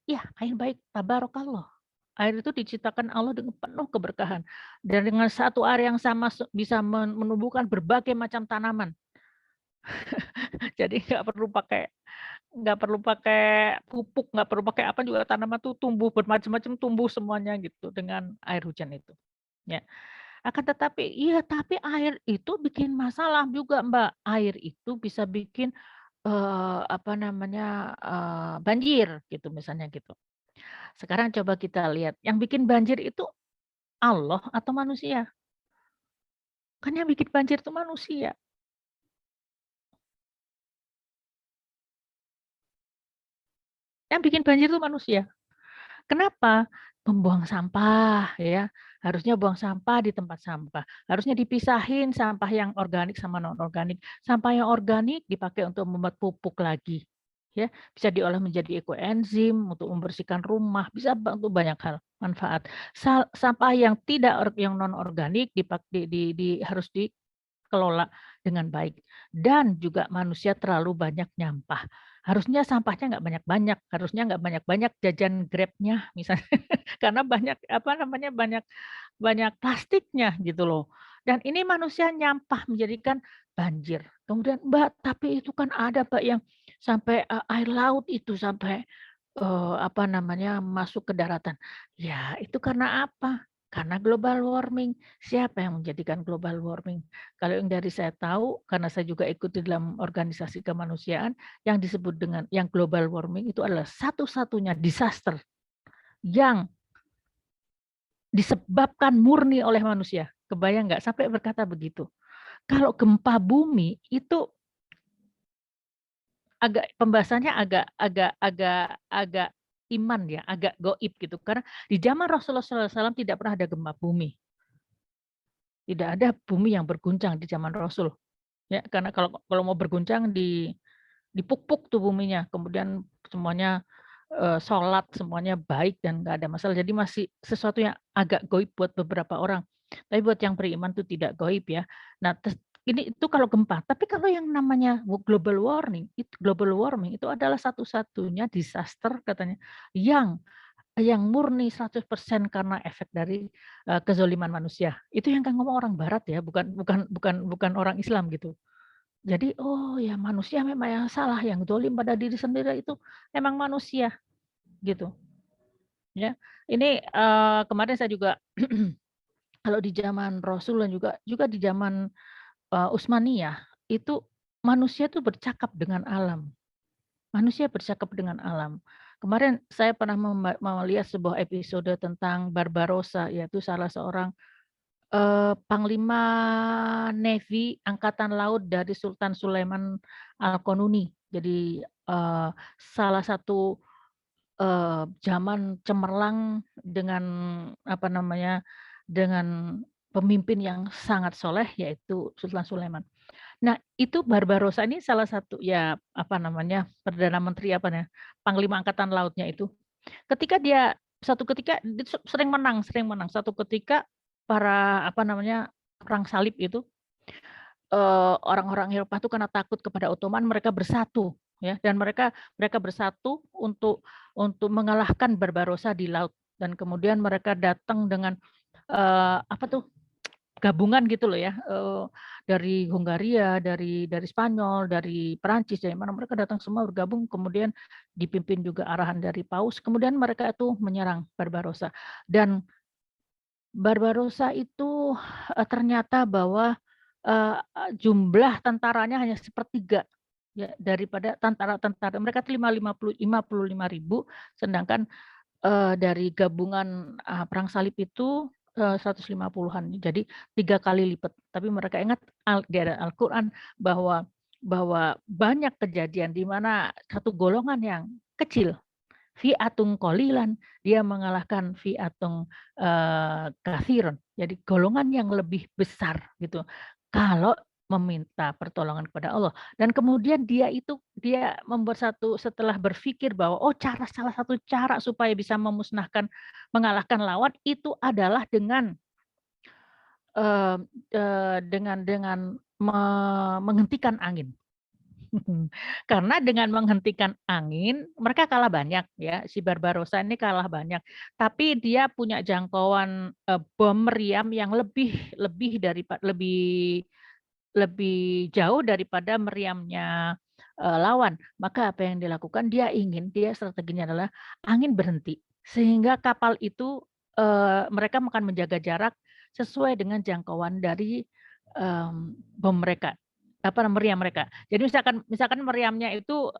Ya, air baik, tabarakallah. Air itu diciptakan Allah dengan penuh keberkahan dan dengan satu air yang sama bisa menumbuhkan berbagai macam tanaman. Jadi nggak perlu pakai pupuk, nggak perlu pakai apa juga tanaman tuh tumbuh bermacam-macam, tumbuh semuanya gitu dengan air hujan itu, ya. Akan tetapi iya, tapi air itu bikin masalah juga, Mbak. Air itu bisa bikin, apa namanya, banjir gitu misalnya gitu. Sekarang coba kita lihat yang bikin banjir itu Allah atau manusia? Kan yang bikin banjir itu manusia. Yang bikin banjir itu manusia. Kenapa? Membuang sampah ya, harusnya buang sampah di tempat sampah, harusnya dipisahin sampah yang organik sama non organik. Sampah yang organik dipakai untuk membuat pupuk lagi, ya, bisa diolah menjadi ekoenzim untuk membersihkan rumah, bisa untuk banyak hal manfaat. Sampah yang yang non organik harus dikelola dengan baik dan juga manusia terlalu banyak nyampah. Harusnya sampahnya nggak banyak-banyak, harusnya nggak banyak-banyak jajan Grab-nya misalnya, karena banyak, apa namanya, banyak banyak plastiknya gitu loh. Dan ini manusia nyampah menjadikan banjir. Kemudian, "Mbak, tapi itu kan ada Mbak yang sampai, air laut itu sampai, apa namanya, masuk ke daratan." Ya itu karena apa? Karena global warming. Siapa yang menjadikan global warming? Kalau yang dari saya tahu, karena saya juga ikut di dalam organisasi kemanusiaan, yang disebut dengan yang global warming itu adalah satu-satunya disaster yang disebabkan murni oleh manusia. Kebayang nggak? Sampai berkata begitu. Kalau gempa bumi itu pembahasannya agak agak agak agak iman ya, agak goib gitu. Karena di zaman Rasulullah SAW tidak pernah ada gempa bumi. Tidak ada bumi yang berguncang di zaman Rasul. Ya, karena kalau kalau mau berguncang dipuk-puk tuh buminya, kemudian semuanya, sholat, semuanya baik dan nggak ada masalah. Jadi masih sesuatu yang agak gaib buat beberapa orang. Tapi buat yang beriman tuh tidak gaib ya. Nah, ini itu kalau gempa, tapi kalau yang namanya global warming itu adalah satu-satunya disaster katanya yang murni 100% karena efek dari, kezaliman manusia. Itu yang kan ngomong orang barat ya, bukan bukan bukan bukan orang Islam gitu. Jadi, oh ya manusia memang yang salah, yang zalim pada diri sendiri itu memang manusia, gitu, ya. Ini, kemarin saya juga kalau di zaman Rasul dan juga di zaman, Utsmaniyah, itu manusia tuh bercakap dengan alam, manusia bercakap dengan alam. Kemarin saya pernah melihat sebuah episode tentang Barbarossa, yaitu salah seorang Panglima Navy Angkatan Laut dari Sultan Sulaiman Al-Qanuni. Jadi, salah satu, zaman cemerlang dengan, apa namanya, dengan pemimpin yang sangat soleh yaitu Sultan Sulaiman. Nah, itu Barbarossa ini salah satu ya, apa namanya, perdana menteri apa ya, panglima angkatan lautnya itu. Ketika dia Suatu ketika dia sering menang, suatu ketika para, apa namanya, perang salib itu, orang-orang Eropa tuh karena takut kepada Ottoman mereka bersatu ya, dan mereka mereka bersatu untuk mengalahkan Barbarossa di laut dan kemudian mereka datang dengan, apa tuh, gabungan gitu loh ya, dari Hungaria, dari Spanyol, dari Perancis, dari mana mereka datang semua bergabung, kemudian dipimpin juga arahan dari Paus, kemudian mereka itu menyerang Barbarossa. Dan Barbarossa itu, ternyata bahwa, jumlah tentaranya hanya sepertiga ya daripada tentara-tentara mereka tuh 55.000, sedangkan dari gabungan, perang salib itu, 150-an, jadi 3 kali lipat. Tapi mereka ingat di ada Al-Quran bahwa bahwa banyak kejadian di mana satu golongan yang kecil, fi'atun qalilan, dia mengalahkan fi'atun, katsirun. Jadi golongan yang lebih besar gitu, kalau meminta pertolongan kepada Allah. Dan kemudian dia membuat setelah berpikir bahwa, oh salah satu cara supaya bisa mengalahkan lawan itu adalah dengan, eee dengan menghentikan angin. Karena dengan menghentikan angin, mereka kalah banyak ya, si Barbarossa ini kalah banyak. Tapi dia punya jangkauan, bom meriam yang lebih lebih jauh daripada meriamnya, lawan. Maka apa yang dilakukan, dia strateginya adalah angin berhenti, sehingga kapal itu, mereka akan menjaga jarak sesuai dengan jangkauan dari, bom mereka, apa, meriam mereka. Jadi misalkan misalkan meriamnya itu,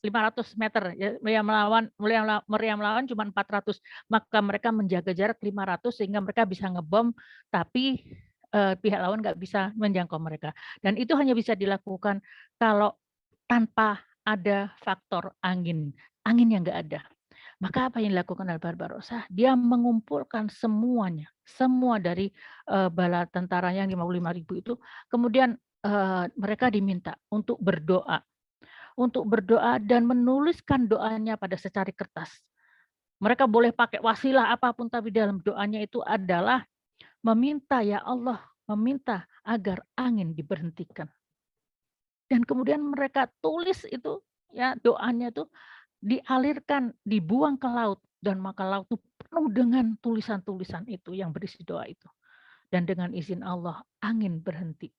500 meter ya, meriam lawan cuma 400, maka mereka menjaga jarak 500 sehingga mereka bisa ngebom, tapi, pihak lawan nggak bisa menjangkau mereka. Dan itu hanya bisa dilakukan kalau tanpa ada faktor angin, angin yang nggak ada. Maka apa yang dilakukan oleh Barbarossa, dia mengumpulkan semuanya, semua dari, bala tentaranya yang 55.000 itu, kemudian, mereka diminta untuk berdoa dan menuliskan doanya pada secari kertas. Mereka boleh pakai wasilah apapun, tapi dalam doanya itu adalah meminta, "Ya Allah, meminta agar angin diberhentikan." Dan kemudian mereka tulis itu, ya doanya itu dialirkan, dibuang ke laut, dan maka laut itu penuh dengan tulisan-tulisan itu yang berisi doa itu. Dan dengan izin Allah, angin berhenti.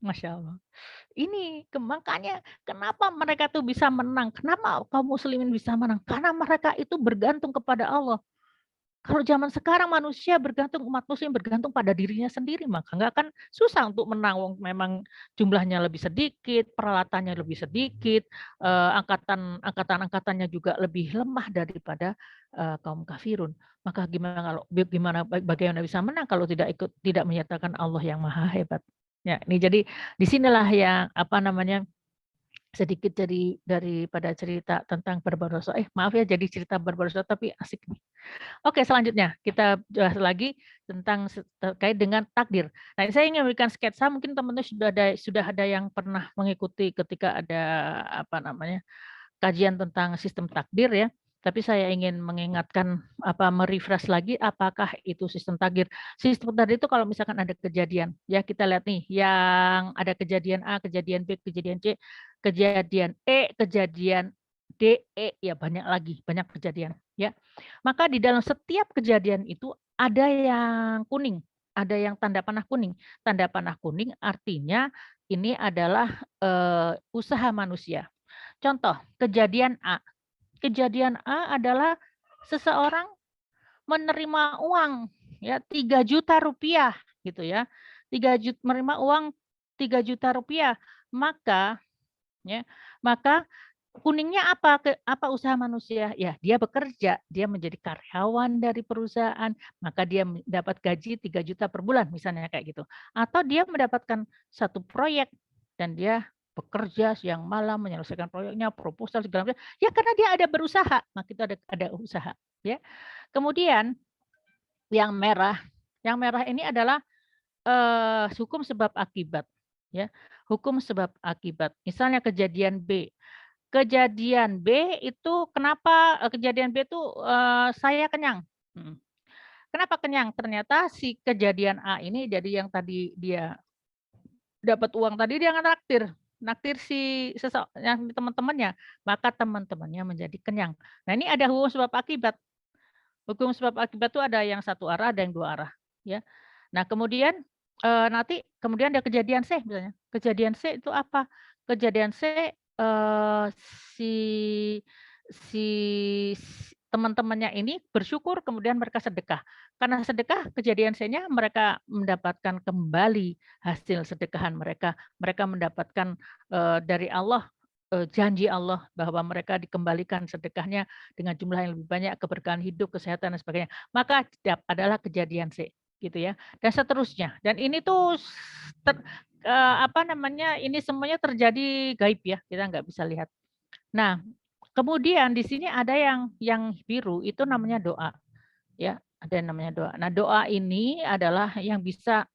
Masya Allah. Makanya kenapa mereka tuh bisa menang, kenapa kaum muslimin bisa menang, karena mereka itu bergantung kepada Allah. Kalau zaman sekarang manusia bergantung, umat muslim bergantung pada dirinya sendiri, maka nggak akan susah untuk menang, wong memang jumlahnya lebih sedikit, peralatannya lebih sedikit, angkatan-angkatannya juga lebih lemah daripada, kaum kafirun. Maka bagaimana bisa menang kalau tidak menyatakan Allah yang maha hebat. Ya, ini jadi di sinilah yang, apa namanya, sedikit daripada cerita tentang Barbarossa. Maaf ya jadi cerita Barbarossa tapi asik nih. Oke, selanjutnya kita bahas lagi tentang terkait dengan takdir. Nah, saya ingin memberikan sketsa, mungkin teman-teman sudah ada yang pernah mengikuti ketika ada, apa namanya, kajian tentang sistem takdir ya. Tapi saya ingin mengingatkan, me-refresh lagi apakah itu sistem takdir. Sistem takdir itu kalau misalkan ada kejadian, ya kita lihat nih, yang ada kejadian A, kejadian B, kejadian C, kejadian E, kejadian D, E, ya banyak lagi, banyak kejadian, ya. Maka di dalam setiap kejadian itu ada yang kuning, ada yang tanda panah kuning. Tanda panah kuning artinya ini adalah, usaha manusia. Contoh, kejadian A. Kejadian A adalah seseorang menerima uang ya Rp3.000.000 gitu ya. Menerima uang Rp3.000.000, maka ya, maka kuningnya apa usaha manusia? Ya, dia bekerja, dia menjadi karyawan dari perusahaan, maka dia dapat gaji 3 juta per bulan misalnya kayak gitu. Atau dia mendapatkan satu proyek dan dia bekerja siang malam menyelesaikan proyeknya, proposal segala macam. Ya karena dia ada berusaha, maka itu ada usaha, ya. Kemudian yang merah ini adalah, hukum sebab akibat, ya. Hukum sebab akibat. Misalnya kejadian B. Kejadian B itu kenapa, kejadian B itu, saya kenyang, mhm. Kenapa kenyang? Ternyata si kejadian A ini jadi yang tadi dia dapat uang tadi dia ngetraktir, naktir si yang teman-temannya, maka teman-temannya menjadi kenyang. Nah ini ada hukum sebab akibat. Hukum sebab akibat itu ada yang satu arah, ada yang dua arah, ya. Nah kemudian, nanti kemudian ada kejadian C misalnya. Kejadian C itu apa? Kejadian C, si si teman-temannya ini bersyukur kemudian mereka sedekah. Karena sedekah kejadian C-nya mereka mendapatkan kembali hasil sedekahan mereka. Mereka mendapatkan, dari Allah, janji Allah bahwa mereka dikembalikan sedekahnya dengan jumlah yang lebih banyak, keberkahan hidup, kesehatan dan sebagainya. Maka adalah kejadian C, gitu ya, dan seterusnya. Dan ini tuh apa namanya, ini semuanya terjadi gaib ya, kita nggak bisa lihat. Nah, kemudian di sini ada yang biru itu namanya doa, ya, ada yang namanya doa. Nah, doa ini adalah yang bisa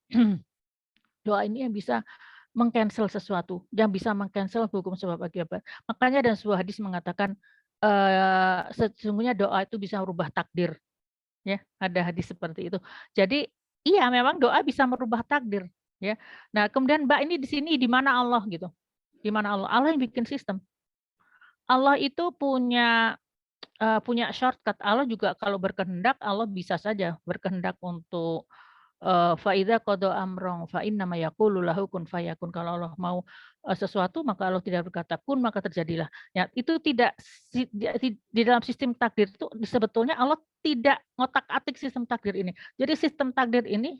doa ini yang bisa meng-cancel sesuatu, yang bisa meng-cancel hukum sebab akibat. Makanya dalam sebuah hadis mengatakan, sesungguhnya doa itu bisa merubah takdir, ya, ada hadis seperti itu. Jadi, iya memang doa bisa merubah takdir, ya. Nah, kemudian Mbak ini di sini di mana Allah gitu, di mana Allah? Allah yang bikin sistem. Allah itu punya shortcut. Allah juga kalau berkehendak, Allah bisa saja berkehendak untuk, fa idza qada amran fa innama yaqulu lahu kun fayakun. Kalau Allah mau, sesuatu maka Allah tidak berkata kun maka terjadilah. Ya itu tidak di dalam sistem takdir itu sebetulnya Allah tidak ngotak-atik sistem takdir ini. Jadi sistem takdir ini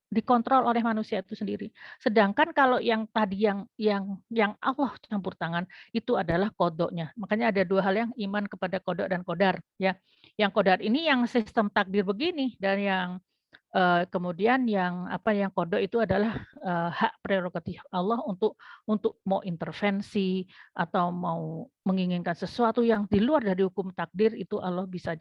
dikontrol oleh manusia itu sendiri. Sedangkan kalau yang tadi yang Allah campur tangan, itu adalah qadanya. Makanya ada 2 hal yang iman kepada qada dan qadar, ya. Yang qadar ini yang sistem takdir begini dan yang kemudian yang qada itu adalah, hak prerogatif Allah untuk mau intervensi atau mau menginginkan sesuatu yang di luar dari hukum takdir itu Allah bisa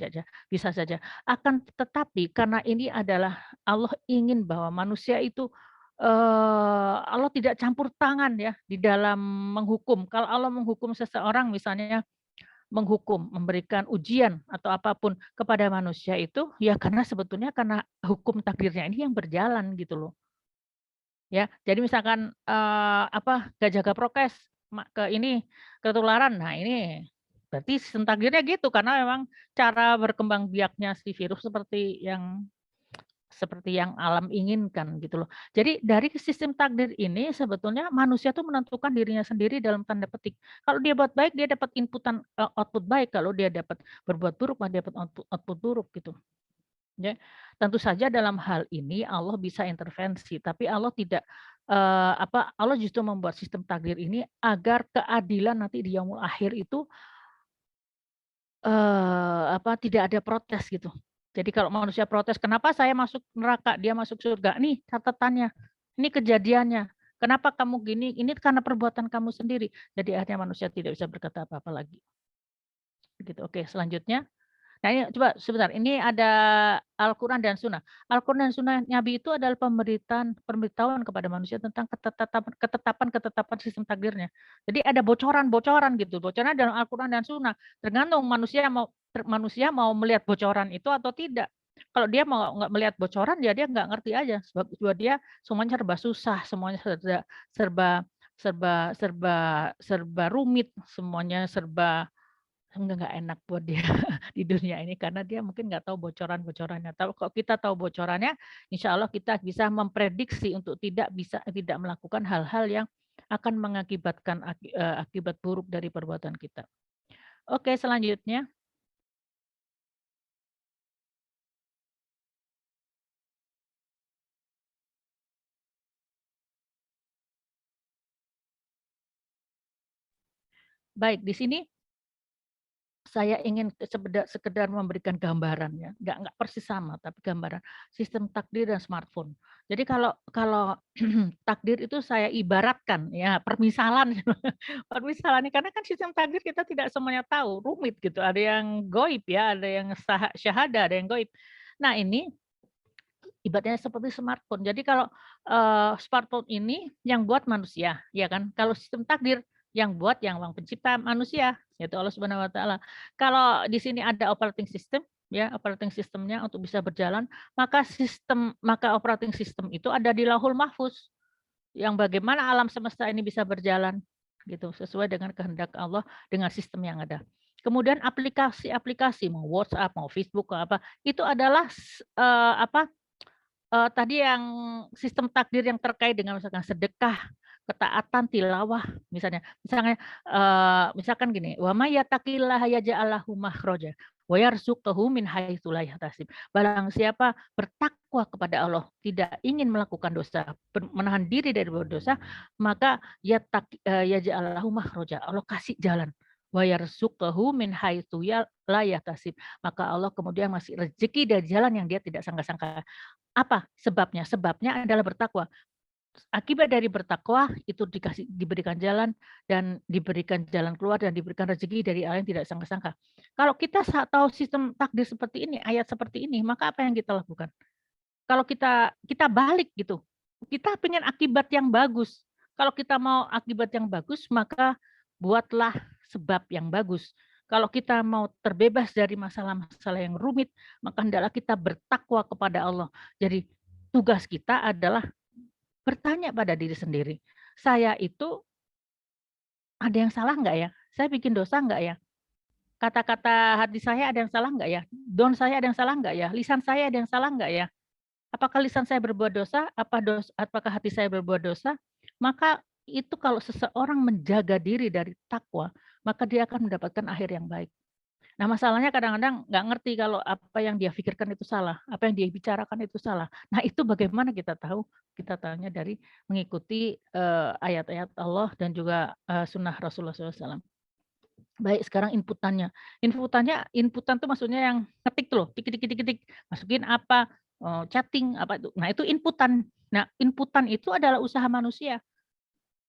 saja. Akan tetapi karena ini adalah Allah ingin bahwa manusia itu, Allah tidak campur tangan ya di dalam menghukum. Kalau Allah menghukum seseorang misalnya memberikan ujian atau apapun kepada manusia itu, ya karena sebetulnya karena hukum takdirnya ini yang berjalan gitu loh, ya. Jadi misalkan, nggak jaga prokes, ketularan, nah ini berarti sistem takdirnya gitu, karena memang cara berkembang biaknya si virus seperti yang alam inginkan gitu loh. Jadi dari sistem takdir ini sebetulnya manusia tuh menentukan dirinya sendiri dalam tanda petik. Kalau dia buat baik dia dapat output baik, kalau dia dapat berbuat buruk maka dia dapat output buruk gitu, ya. Tentu saja dalam hal ini Allah bisa intervensi, tapi Allah tidak, Allah justru membuat sistem takdir ini agar keadilan nanti di yaumul akhir itu, tidak ada protes gitu. Jadi kalau manusia protes, "Kenapa saya masuk neraka, dia masuk surga?" Nih catatannya, ini kejadiannya, "Kenapa kamu gini? Ini karena perbuatan kamu sendiri." Jadi akhirnya manusia tidak bisa berkata apa-apa lagi. Gitu, oke selanjutnya. Nah ini coba sebentar, ini ada Al-Quran dan Sunnah. Al-Quran dan Sunnah Nabi itu adalah pemberitahuan kepada manusia tentang ketetapan sistem takdirnya. Jadi ada bocoran-bocoran gitu, bocoran dalam Al-Quran dan Sunnah. Tergantung manusia mau melihat bocoran itu atau tidak. Kalau dia mau nggak melihat bocoran, ya dia nggak ngerti aja. Sebab buat dia semuanya serba susah, semuanya serba serba serba serba rumit, semuanya serba nggak enak buat dia di dunia ini karena dia mungkin nggak tahu bocoran-bocorannya. Tapi kalau kita tahu bocorannya, insya Allah kita bisa memprediksi untuk tidak melakukan hal-hal yang akan mengakibatkan akibat buruk dari perbuatan kita. Oke, selanjutnya. Baik, di sini saya ingin sekedar memberikan gambaran ya, nggak persis sama, tapi gambaran sistem takdir dan smartphone. Jadi kalau kalau takdir itu saya ibaratkan ya permisalan, permisalan karena kan sistem takdir kita tidak semuanya tahu, rumit gitu, ada yang goib ya, ada yang syahada, ada yang goib. Nah ini ibaratnya seperti smartphone. Jadi kalau, smartphone ini yang buat manusia, ya kan. Kalau sistem takdir yang buat yang pencipta manusia, yaitu Allah Subhanahu wa taala. Kalau di sini ada operating system, ya, operating system-nya untuk bisa berjalan, maka operating system itu ada di Lauhul Mahfuz, yang bagaimana alam semesta ini bisa berjalan, gitu, sesuai dengan kehendak Allah, dengan sistem yang ada. Kemudian aplikasi-aplikasi, mau WhatsApp, mau Facebook, mau apa, itu adalah apa, tadi yang sistem takdir yang terkait dengan misalkan sedekah, ketaatan, tilawah misalnya, misalkan gini, "Wa may yattaqillaha yaj'al lahu makhraja wa yarzuqhu min haitsu la yahtasib." Barang siapa bertakwa kepada Allah, tidak ingin melakukan dosa, menahan diri dari berdosa, maka yaj'al lahu makhraja, Allah kasih jalan. Wa yarzuqhu min haitsu la yahtasib. Maka Allah kemudian ngasih rezeki dari jalan yang dia tidak sangka-sangka. Apa sebabnya? Sebabnya adalah bertakwa. Akibat dari bertakwa itu diberikan jalan dan diberikan jalan keluar dan diberikan rezeki dari arah yang tidak sangka-sangka. Kalau kita tahu sistem takdir seperti ini, ayat seperti ini, maka apa yang kita lakukan? Kalau kita balik gitu, kita pengen akibat yang bagus. Kalau kita mau akibat yang bagus, maka buatlah sebab yang bagus. Kalau kita mau terbebas dari masalah-masalah yang rumit, maka hendaklah kita bertakwa kepada Allah. Jadi tugas kita adalah bertanya pada diri sendiri, saya itu ada yang salah nggak ya? Saya bikin dosa nggak ya? Kata-kata hati saya ada yang salah nggak ya? Don saya ada yang salah nggak ya? Lisan saya ada yang salah nggak ya? Apakah lisan saya berbuat dosa? Apakah hati saya berbuat dosa? Maka itu kalau seseorang menjaga diri dari takwa, maka dia akan mendapatkan akhir yang baik. Nah, masalahnya kadang-kadang nggak ngerti kalau apa yang dia pikirkan itu salah, apa yang dia bicarakan itu salah. Nah, itu bagaimana kita tahu? Kita tahunya dari mengikuti, ayat-ayat Allah dan juga, sunnah Rasulullah SAW. Baik, sekarang inputannya. Inputan tuh maksudnya yang ngetik tuh loh, tik tik tik tik tik, masukin apa, chatting, apa itu. Nah, itu inputan. Nah, inputan itu adalah usaha manusia.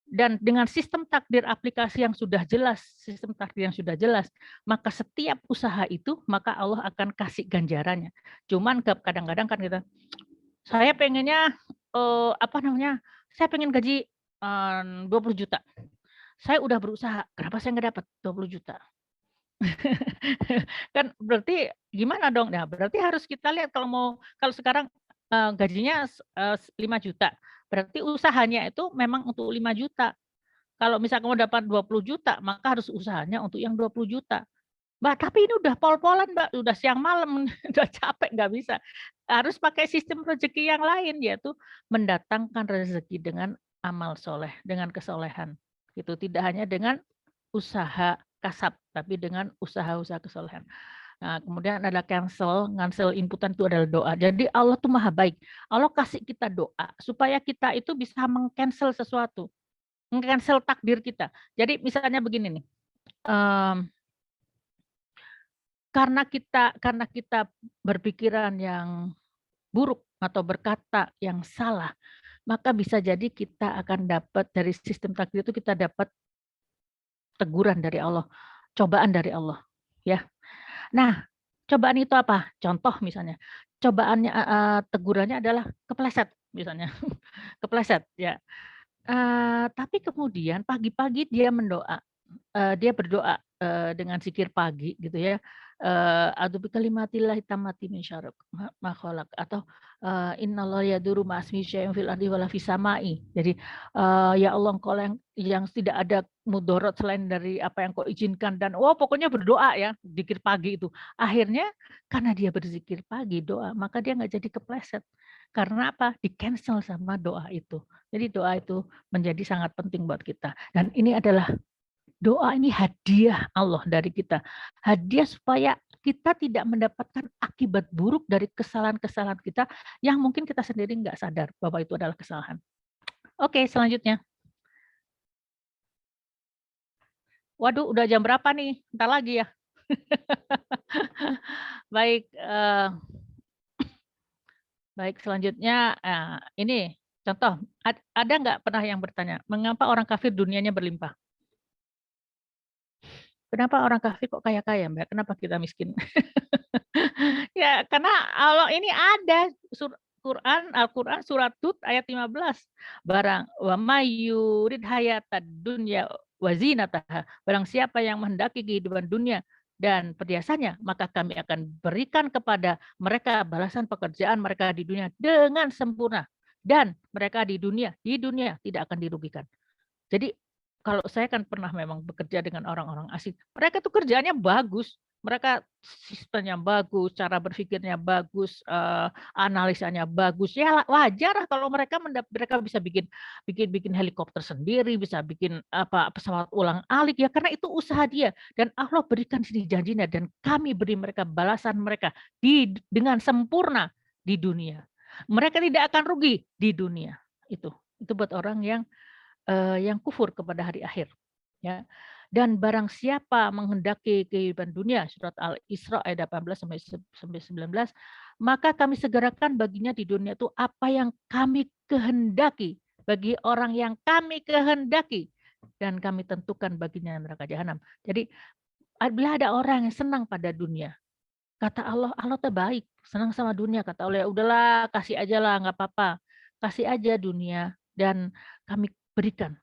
Dan dengan sistem takdir aplikasi yang sudah jelas, sistem takdir yang sudah jelas, maka setiap usaha itu, maka Allah akan kasih ganjarannya. Cuman kadang-kadang kan kita, saya pengennya, apa namanya, saya pengen gaji, 20 juta. Saya udah berusaha, kenapa saya nggak dapat 20 juta? Kan berarti gimana dong? Nah, berarti harus kita lihat kalau sekarang, gajinya 5 juta, berarti usahanya itu memang untuk 5 juta. Kalau misalkan mau dapat 20 juta, maka harus usahanya untuk yang 20 juta. Mbak, tapi ini udah pol-polan Mbak, udah siang malam, udah capek nggak bisa. Harus pakai sistem rezeki yang lain, yaitu mendatangkan rezeki dengan amal soleh, dengan kesolehan. Itu tidak hanya dengan usaha kasab, tapi dengan usaha-usaha kesolehan. Nah, kemudian ada cancel inputan itu adalah doa. Jadi Allah tuh maha baik. Allah kasih kita doa supaya kita itu bisa meng-cancel sesuatu, meng-cancel takdir kita. Jadi misalnya begini nih, mmm, karena kita berpikiran yang buruk atau berkata yang salah, maka bisa jadi kita akan dapat dari sistem takdir itu kita dapat teguran dari Allah, cobaan dari Allah, ya. Nah, cobaan itu apa? Contoh misalnya, cobaannya tegurannya adalah kepleset misalnya, kepleset ya, tapi kemudian pagi-pagi dia berdoa, dengan zikir pagi gitu ya, a'udzu bikalimatillahi tammati min syarri ma khalaq, atau innallaha yaduru ma'asmi syai'un fil ardi wala fis sama'i. Jadi, ya Allah Engkau yang tidak ada mudorot selain dari apa yang Kau izinkan, dan pokoknya berdoa ya, zikir pagi itu. Akhirnya karena dia berzikir pagi, doa, maka dia nggak jadi kepleset. Karena apa? Di-cancel sama doa itu. Jadi doa itu menjadi sangat penting buat kita. Dan ini adalah doa, ini hadiah Allah dari kita. Hadiah supaya kita tidak mendapatkan akibat buruk dari kesalahan-kesalahan kita yang mungkin kita sendiri nggak sadar bahwa itu adalah kesalahan. Oke, selanjutnya. Waduh, udah jam berapa nih? Entar lagi ya. Baik, baik, selanjutnya, ini contoh, ada nggak pernah yang bertanya, mengapa orang kafir dunianya berlimpah? Kenapa orang kafir kok kaya-kaya, Mbak? Kenapa kita miskin? Ya, karena Allah ini ada, Al-Quran surat Hud ayat 15. Barang wa may yurid hayatad dunya wa zinataha. Barang siapa yang menghendaki kehidupan dunia dan perhiasannya, maka kami akan berikan kepada mereka balasan pekerjaan mereka di dunia dengan sempurna. Dan mereka di dunia tidak akan dirugikan. Jadi kalau saya kan pernah memang bekerja dengan orang-orang asing, mereka tuh kerjaannya bagus, mereka sistemnya bagus, cara berpikirnya bagus, analisanya bagus, ya wajar lah kalau mereka bisa bikin bikin helikopter sendiri, bisa bikin pesawat ulang-alik, ya karena itu usaha dia, dan Allah berikan sini janjinya, dan kami beri mereka balasan mereka dengan sempurna di dunia. Mereka tidak akan rugi di dunia. Itu buat orang yang kufur kepada hari akhir, ya. Dan barang siapa menghendaki kehidupan dunia, surat Al-Isra ayat 18 sampai 19, maka kami segerakan baginya di dunia itu apa yang kami kehendaki bagi orang yang kami kehendaki, dan kami tentukan baginya neraka jahanam. Jadi bila ada orang yang senang pada dunia, kata Allah, Allah terbaik, senang sama dunia, kata Allah, ya udahlah kasih aja lah, nggak apa-apa, kasih aja dunia, dan kami berikan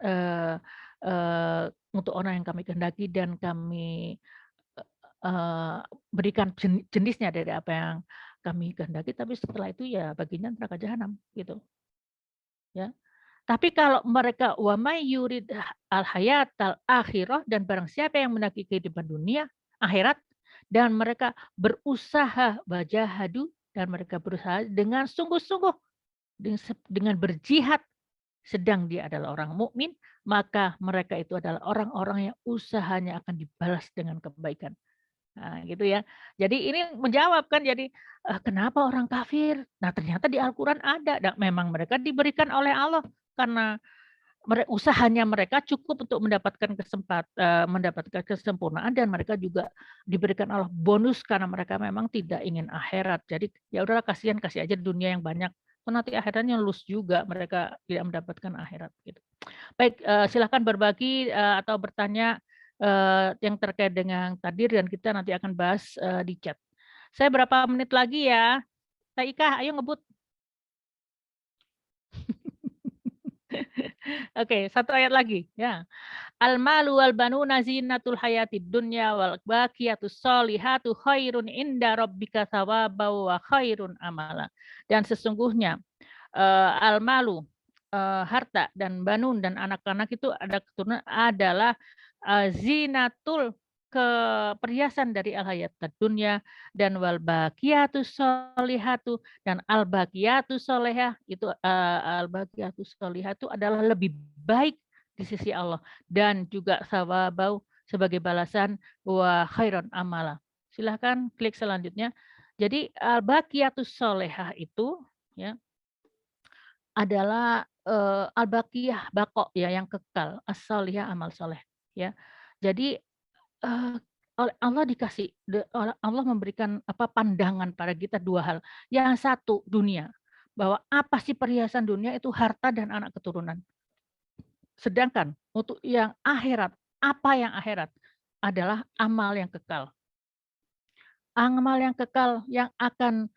eee eee, untuk orang yang kami kehendaki, dan kami, eee, berikan jenisnya dari apa yang kami kehendaki, tapi setelah itu ya baginya neraka jahanam, gitu, ya. Tapi kalau mereka wa may yurid al hayatal akhirah, dan barang siapa yang mendaki kehidupan dunia, akhirat, dan mereka berusaha wajahadu, dan mereka berusaha dengan sungguh-sungguh, dengan berjihad, sedang dia adalah orang mukmin, maka mereka itu adalah orang-orang yang usahanya akan dibalas dengan kebaikan. Nah, gitu ya. Jadi ini menjawab kan, jadi, kenapa orang kafir? Nah, ternyata di Al-Quran ada, dan memang mereka diberikan oleh Allah karena usahanya mereka cukup untuk mendapatkan kesempurnaan, dan mereka juga diberikan Allah bonus karena mereka memang tidak ingin akhirat. Jadi ya udahlah, kasihan, kasih aja dunia yang banyak. Toh nanti akhiratnya lus juga, mereka tidak mendapatkan akhirat gitu. Baik, silakan berbagi, atau bertanya, yang terkait dengan takdir, dan kita nanti akan bahas, di chat. Saya berapa menit lagi ya? Teh Ika, ayo ngebut. Oke, satu ayat lagi ya. Al-malu wal banuna zinatul hayatid dunya wal baqiyatus sholihatu khairun inda rabbika thawaban wa khairun amala. Dan sesungguhnya al-malu, harta, dan banun, dan anak-anak itu ada keturunan adalah zinatul, perhiasan dari al-hayatad dunya, dan wal baqiyatus sholihatu, dan al-baqiyatus sholihah itu, al-baqiyatus sholihatu adalah lebih baik di sisi Allah, dan juga sawabau sebagai balasan, wa khairon amala. Silahkan klik selanjutnya. Jadi al-baqiyatus sholihah itu ya adalah, al-baqiyah, bako ya, yang kekal, as-sholihah, amal soleh ya. Jadi oleh Allah Allah memberikan pandangan pada kita dua hal. Yang satu dunia, bahwa apa sih perhiasan dunia, itu harta dan anak keturunan. Sedangkan untuk yang akhirat, apa yang akhirat? Adalah amal yang kekal. Amal yang kekal yang akan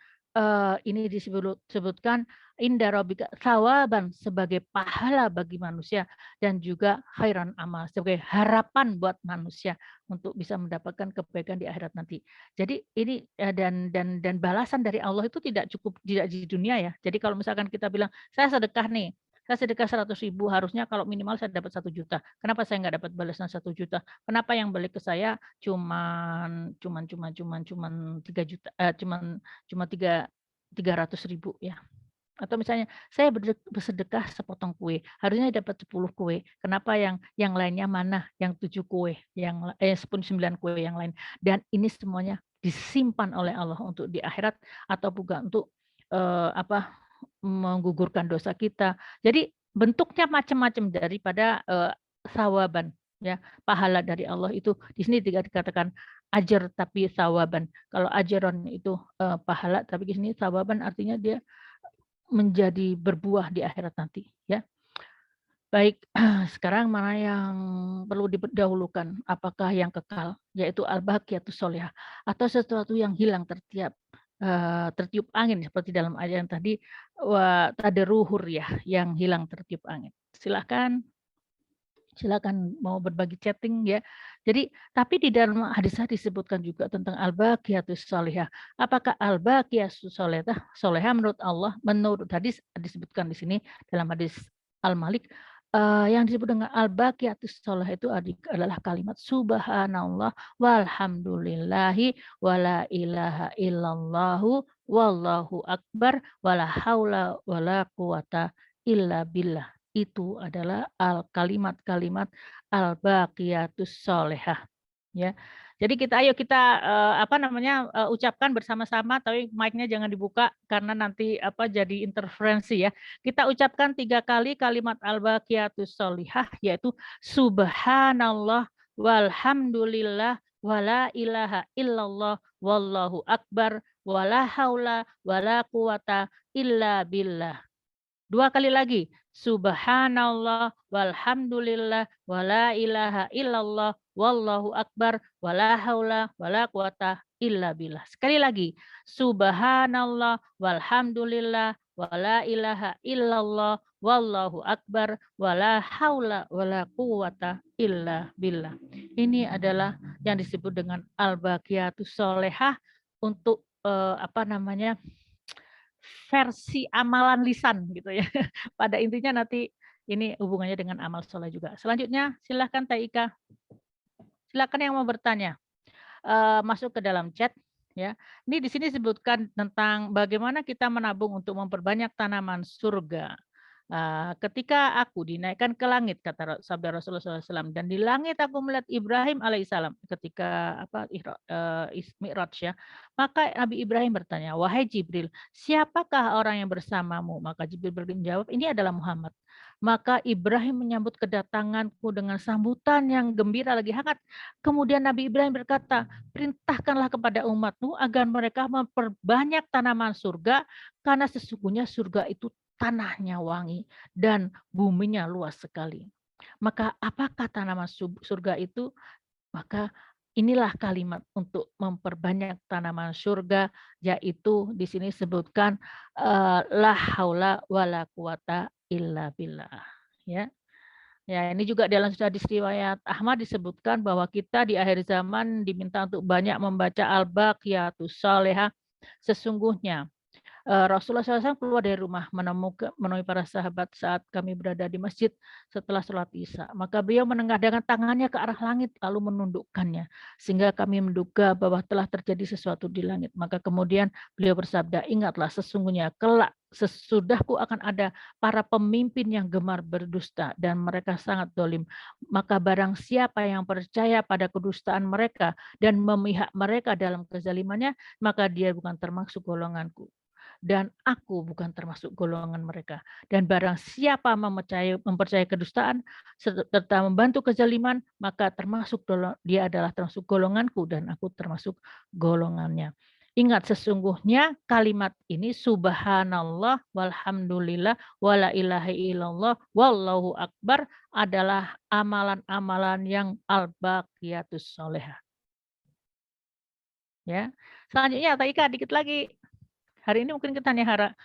ini disebutkan inda rabbika thawaban sebagai pahala bagi manusia dan juga khairan amal sebagai harapan buat manusia untuk bisa mendapatkan kebaikan di akhirat nanti. Jadi ini dan balasan dari Allah itu tidak cukup tidak di dunia ya. Jadi kalau misalkan kita bilang, "Saya sedekah nih, saya sedekah 100.000 harusnya kalau minimal saya dapat 1 juta. Kenapa saya nggak dapat balasan 1 juta? Kenapa yang balik ke saya cuman 3 juta, cuma 300.000 ya. Atau misalnya saya bersedekah sepotong kue, harusnya dapat 10 kue. Kenapa yang lainnya mana? Yang 7 kue, 9 kue yang lain. Dan ini semuanya disimpan oleh Allah untuk di akhirat atau juga untuk menggugurkan dosa kita. Jadi bentuknya macam-macam daripada sawaban ya, pahala dari Allah itu di sini tidak dikatakan ajar tapi sawaban. Kalau ajaron itu pahala, tapi di sini sawaban artinya dia menjadi berbuah di akhirat nanti ya. Baik, sekarang mana yang perlu didahulukan? Apakah yang kekal, yaitu al-baqiyatus sholihah, atau sesuatu yang hilang tertiup angin seperti dalam ayat yang tadi, tadaruhur ya, yang hilang tertiup angin. Silakan mau berbagi chatting ya. Jadi, tapi di dalam hadis disebutkan juga tentang al-baqiyatus sholihah. Apakah al-baqiyatus sholihah menurut Allah, menurut hadis disebutkan di sini dalam hadis Al-Malik, yang disebut dengan al-baqiyatus sholihah itu adalah kalimat subhanallah walhamdulillahi wala ilaha illallahu wallahu akbar wala haula wala quwata illa billah. Itu adalah kalimat-kalimat al-baqiyatus sholihah, ya. Jadi ayo kita, ucapkan bersama-sama tapi mic-nya jangan dibuka karena nanti, jadi interferensi ya. Kita ucapkan 3 kali kalimat al-baqiyatus sholihah yaitu subhanallah walhamdulillah wala ilaha illallah wallahu akbar wala haula wala quwata illa billah. 2 kali lagi, subhanallah walhamdulillah wala ilaha illallah wallahu akbar wala haula wala quwata illa billah. Sekali lagi, subhanallah walhamdulillah wala ilaha illallah wallahu akbar wala haula wala quwata illa billah. Ini adalah yang disebut dengan al-baqiyatus sholihah untuk, versi amalan lisan gitu ya. Pada intinya nanti ini hubungannya dengan amal soleh juga. Selanjutnya silahkan Teh Ika, silakan yang mau bertanya, masuk ke dalam chat ya. Ini di sini disebutkan tentang bagaimana kita menabung untuk memperbanyak tanaman surga. Ketika aku dinaikkan ke langit kata sabda Rasulullah SAW dan di langit aku melihat Ibrahim alaihissalam ketika Mi'raj ya. Maka Nabi Ibrahim bertanya, "Wahai Jibril, siapakah orang yang bersamamu?" Maka Jibril menjawab, "Ini adalah Muhammad." Maka Ibrahim menyambut kedatanganku dengan sambutan yang gembira lagi hangat. Kemudian Nabi Ibrahim berkata, "Perintahkanlah kepada umatmu agar mereka memperbanyak tanaman surga karena sesungguhnya surga itu tanahnya wangi dan buminya luas sekali." Maka apakah tanaman surga itu? Maka inilah kalimat untuk memperbanyak tanaman surga, yaitu di sini sebutkan la haula wala quwata illa billah. Ya. Ya, ini juga dalam hadis riwayat Ahmad disebutkan bahwa kita di akhir zaman diminta untuk banyak membaca al-baqiyatus sholihah. Sesungguhnya Rasulullah SAW keluar dari rumah menemui para sahabat saat kami berada di masjid setelah sholat Isya. Maka beliau menengadahkan tangannya ke arah langit lalu menundukkannya. Sehingga kami menduga bahwa telah terjadi sesuatu di langit. Maka kemudian beliau bersabda, "Ingatlah sesungguhnya kelak sesudahku akan ada para pemimpin yang gemar berdusta dan mereka sangat dolim. Maka barang siapa yang percaya pada kedustaan mereka dan memihak mereka dalam kezalimannya, maka dia bukan termasuk golonganku. Dan aku bukan termasuk golongan mereka. Dan barang siapa mempercayai kedustaan serta membantu kezaliman, maka dia adalah termasuk golonganku dan aku termasuk golongannya." Ingat sesungguhnya kalimat ini subhanallah walhamdulillah wala ilaha illallah wallahu akbar adalah amalan-amalan yang al-baqiyatus sholihah. Ya. Selanjutnya Taika dikit lagi. Hari ini mungkin kita hanya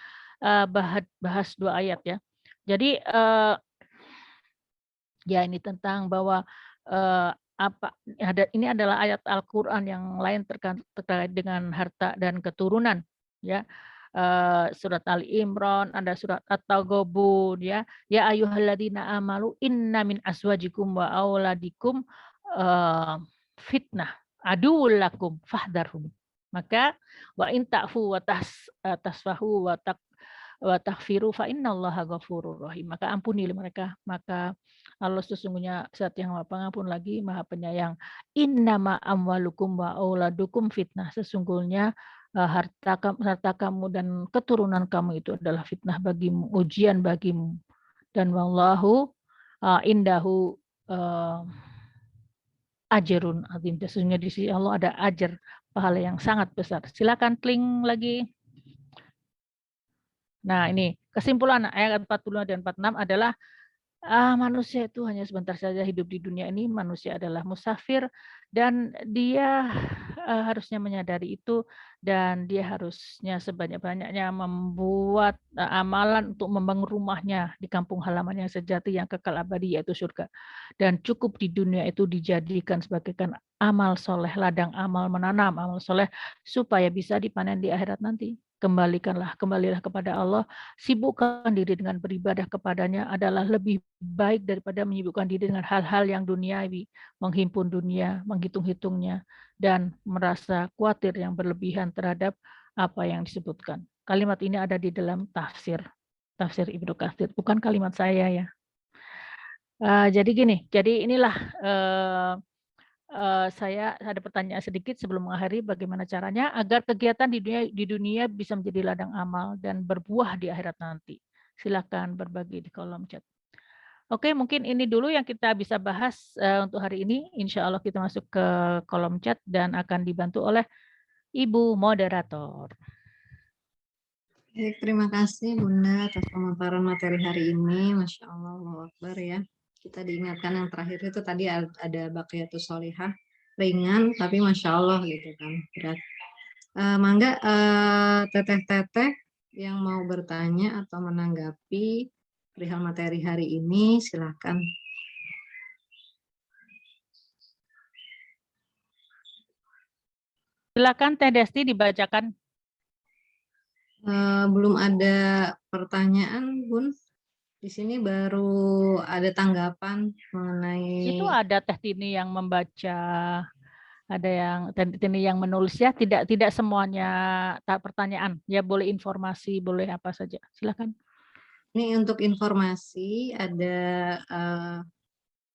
bahas 2 ayat ya. Jadi, ya ini tentang bahwa, ini adalah ayat Al-Qur'an yang lain terkait dengan harta dan keturunan ya. Surat Ali Imran, ada surat At-Taghabun ya. Ya ayyuhalladzina amanu inna min azwajikum wa auladikum, eee, fitnah aduwwul lakum fahdharhum. Maka wa in ta'fu tasfahu wa taghfiru fa innallaha ghafurur rahim. Maka ampunilah mereka, maka Allah sesungguhnya zat yang Maha Pengampun lagi Maha Penyayang. Innama amwalukum wa auladukum fitnah. Sesungguhnya harta kamu dan keturunan kamu itu adalah fitnah bagimu, ujian bagimu. Dan wallahu indahu ajrun azim. Sesungguhnya di sisi Allah ada ajar pahala yang sangat besar. Silakan klik lagi. Nah, ini kesimpulan ayat 45 dan 46 adalah manusia itu hanya sebentar saja hidup di dunia ini, manusia adalah musafir dan dia, harusnya menyadari itu dan dia harusnya sebanyak-banyaknya membuat, amalan untuk membangun rumahnya di kampung halaman yang sejati yang kekal abadi yaitu surga. Dan cukup di dunia itu dijadikan sebagaikan amal soleh, ladang amal menanam amal soleh supaya bisa dipanen di akhirat nanti. Kembalilah kepada Allah. Sibukkan diri dengan beribadah kepadanya adalah lebih baik daripada menyibukkan diri dengan hal-hal yang duniawi, menghimpun dunia, menghitung-hitungnya, dan merasa khawatir yang berlebihan terhadap apa yang disebutkan. Kalimat ini ada di dalam tafsir Ibnu Katsir, bukan kalimat saya ya. Jadi gini, jadi inilah saya ada pertanyaan sedikit sebelum mengakhiri, bagaimana caranya agar kegiatan di dunia bisa menjadi ladang amal dan berbuah di akhirat nanti? Silakan berbagi di kolom chat. Oke, mungkin ini dulu yang kita bisa bahas, untuk hari ini. Insya Allah kita masuk ke kolom chat dan akan dibantu oleh Ibu moderator. Baik, terima kasih Bunda atas pemaparan materi hari ini. Masya Allah, Allahu Akbar ya. Kita diingatkan yang terakhir itu tadi ada Baqiyatus Sholihah, ringan tapi Masya Allah gitu kan, berat. Mangga teteh-teteh yang mau bertanya atau menanggapi perihal materi hari ini, silakan. Silakan Teh Desti dibacakan. Belum ada pertanyaan, Bun. Di sini baru ada tanggapan mengenai. Itu ada Teh Tini yang membaca, ada yang Teh Tini yang menulis ya, tidak semuanya pertanyaan, ya boleh informasi, boleh apa saja. Silakan. Ini untuk informasi ada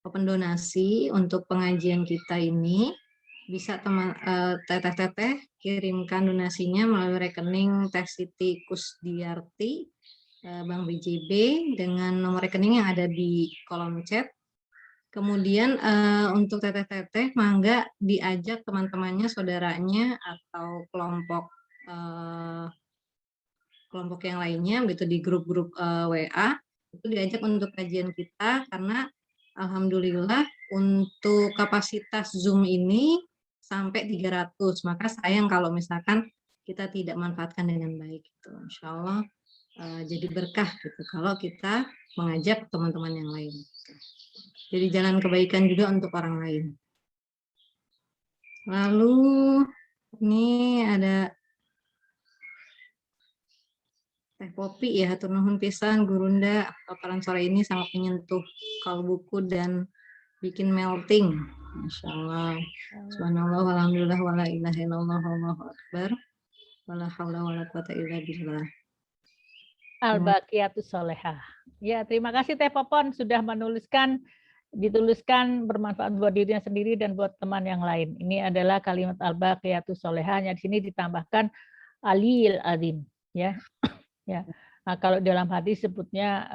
open donasi untuk pengajian kita ini. Bisa teteh-teteh kirimkan donasinya melalui rekening Teh Siti Kusdiarti, Bank BJB dengan nomor rekening yang ada di kolom chat. Kemudian untuk teteh-teteh mangga diajak teman-temannya, saudaranya atau kelompok yang lainnya gitu di grup-grup WA itu diajak untuk kajian kita karena alhamdulillah untuk kapasitas Zoom ini sampai 300. Maka sayang kalau misalkan kita tidak manfaatkan dengan baik gitu. Insya Allah jadi berkah gitu kalau kita mengajak teman-teman yang lain. Jadi jalan kebaikan juga untuk orang lain. Lalu ini ada Teh Popi ya, hatur nuhun pisan Gurunda, paparan sore ini sangat menyentuh kalbuku dan bikin melting. Masya Allah. Subhanallah, walhamdulillah, wala ilaha illallah, wallahu akbar, wala haula wala quwata illa billah. Al-Baqiyatus Sholihah. Ya, terima kasih Teh Popon sudah dituliskan bermanfaat buat dirinya sendiri dan buat teman yang lain. Ini adalah kalimat Al-Baqiyatus Sholihahnya. Di sini ditambahkan Aliyil Azim, ya. Ya. Nah, kalau dalam hadis sebutnya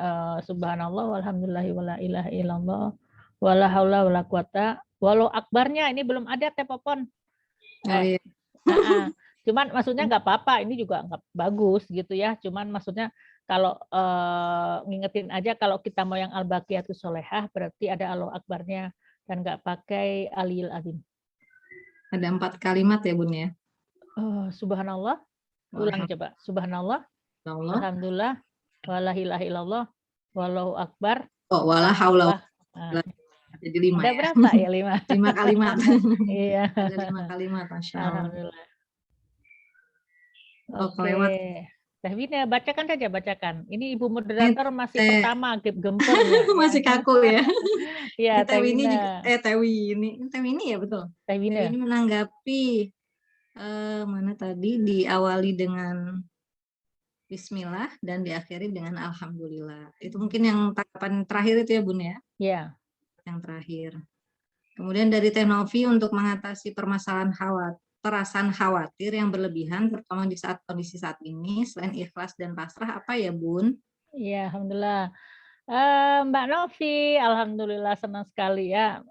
subhanallah walhamdulillahi wala ilaha illallah wala haula wala quwata walau akbarnya ini belum ada Teh Popon. Oh, iya. Cuman maksudnya nggak apa-apa, ini juga nggak bagus gitu ya. Cuman maksudnya kalau ngingetin aja kalau kita mau yang al-baqiyatus sholihah berarti ada Allahu akbarnya dan nggak pakai aliyil azim. Ada 4 kalimat ya Bun ya. Subhanallah. Ulang coba. Subhanallah, Walhamdulillah. alhamdulillah, wala ilaha illallah, wallahu akbar. Oh, wala haula. Nah, Jadi 5 ada ya. berapa ya? 5. 5 kalimat. Iya. Ada 5 kalimat, Masya Allah. Alhamdulillah. Oh, Oke. kelewat. Teh Wina, bacakan saja, bacakan. Ini Ibu moderator masih Teh. pertama gemper ya. Masih kaku ya. Iya, Teh Teh Winnie Wina. juga, Teh Winnie ya betul. Teh Teh Wina. Winnie menanggapi mana tadi diawali dengan Bismillah dan diakhiri dengan Alhamdulillah. Itu mungkin yang tanggapan terakhir itu ya Bun ya. Ya. Yang terakhir. Kemudian dari Teh Novi untuk mengatasi permasalahan perasaan khawatir yang berlebihan, terutama di saat kondisi saat ini, selain ikhlas dan pasrah, apa ya Bun? Iya, alhamdulillah. Mbak Novi, alhamdulillah senang sekali ya.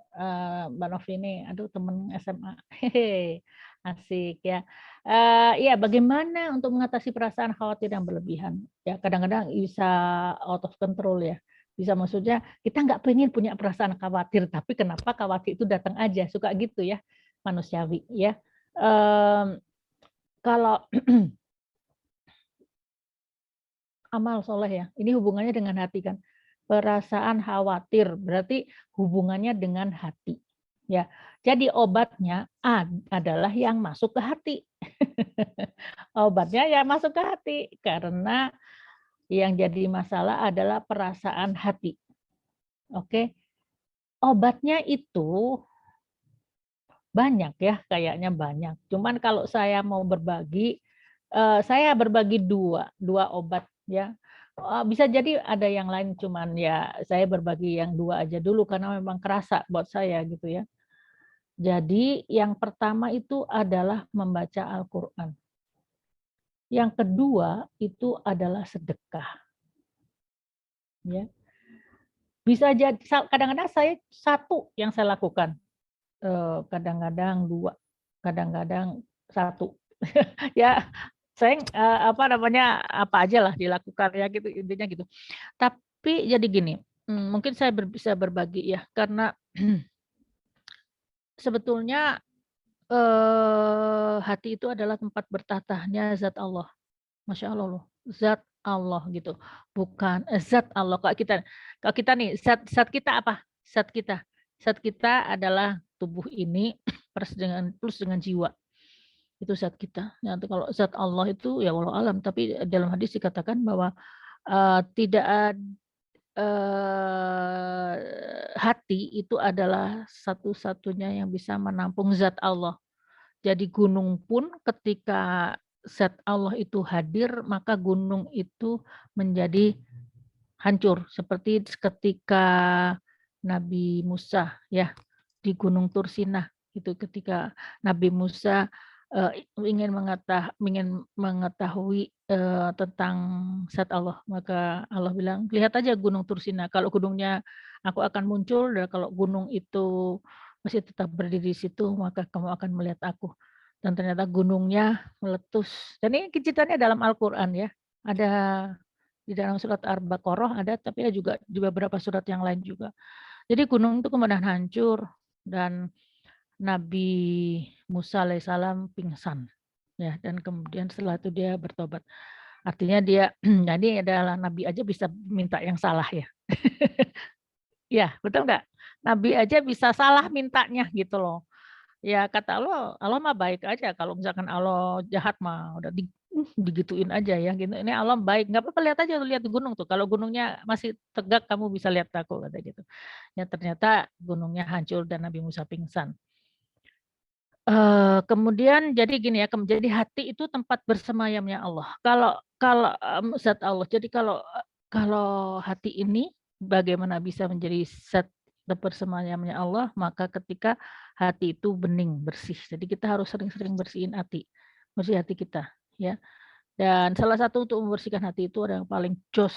Mbak Novi ini, aduh temen SMA. Hehe, asik ya. Iya, bagaimana untuk mengatasi perasaan khawatir yang berlebihan? Ya, kadang-kadang bisa out of control ya. Bisa maksudnya kita nggak pengen punya perasaan khawatir, tapi kenapa khawatir itu datang aja, suka gitu ya, manusiawi ya. Kalau amal soleh ya, ini hubungannya dengan hati kan. Perasaan khawatir berarti hubungannya dengan hati. Ya, jadi obatnya adalah yang masuk ke hati. Obatnya yang masuk ke hati karena yang jadi masalah adalah perasaan hati. Oke, obatnya itu banyak ya, kayaknya banyak. Cuman kalau saya mau berbagi, saya berbagi dua obat ya. Bisa jadi ada yang lain, cuman ya saya berbagi yang 2 aja dulu karena memang kerasa buat saya gitu ya. Jadi yang pertama itu adalah membaca Al-Qur'an. Yang kedua itu adalah sedekah. Ya. Bisa jadi kadang-kadang saya 1 yang saya lakukan, kadang-kadang 2, kadang-kadang 1. Ya, saya apa aja lah dilakukan ya gitu, intinya gitu. Tapi jadi gini, mungkin saya bisa berbagi ya, karena sebetulnya, hati itu adalah tempat bertatahnya zat Allah. Masya Allah loh, zat Allah gitu. Bukan zat Allah, kalau kita nih, zat kita apa? Zat kita adalah tubuh ini plus dengan jiwa. Itu zat kita. Nanti kalau zat Allah itu ya walau alam, tapi dalam hadis dikatakan bahwa, tidak hati itu adalah satu-satunya yang bisa menampung zat Allah. Jadi gunung pun ketika zat Allah itu hadir, maka gunung itu menjadi hancur. Seperti ketika Nabi Musa ya, di Gunung Tursinah, itu ketika Nabi Musa, ingin mengetahui, tentang zat Allah, maka Allah bilang, "Lihat aja Gunung Tursinah, kalau gunungnya aku akan muncul dan kalau gunung itu masih tetap berdiri di situ, maka kamu akan melihat aku." Dan ternyata gunungnya meletus. Dan ini ceritanya dalam Al-Qur'an ya, ada di dalam surat Al-Baqarah ada, tapi ada juga di beberapa surat yang lain juga. Jadi gunung itu kemudian hancur dan Nabi Musa alaihissalam pingsan, ya, dan kemudian setelah itu dia bertobat. Artinya dia jadi adalah nabi aja bisa minta yang salah ya. Iya, betul nggak? Nabi aja bisa salah mintanya gitu loh. Ya kata Allah, Allah mah baik aja, kalau misalkan Allah jahat mah udah digituin aja ya gitu. Ini Allah baik, nggak apa-apa lihat aja, lihat di gunung tuh, kalau gunungnya masih tegak kamu bisa lihat aku, kata gitu. Ya ternyata gunungnya hancur dan Nabi Musa pingsan. Kemudian jadi gini ya, jadi hati itu tempat bersemayamnya Allah. Kalau, zat Allah. Jadi kalau hati ini bagaimana bisa menjadi zat bersemayamnya Allah, maka ketika hati itu bening, bersih. Jadi kita harus sering-sering bersihin hati, bersih hati kita, ya. Dan salah satu untuk membersihkan hati itu ada yang paling jos,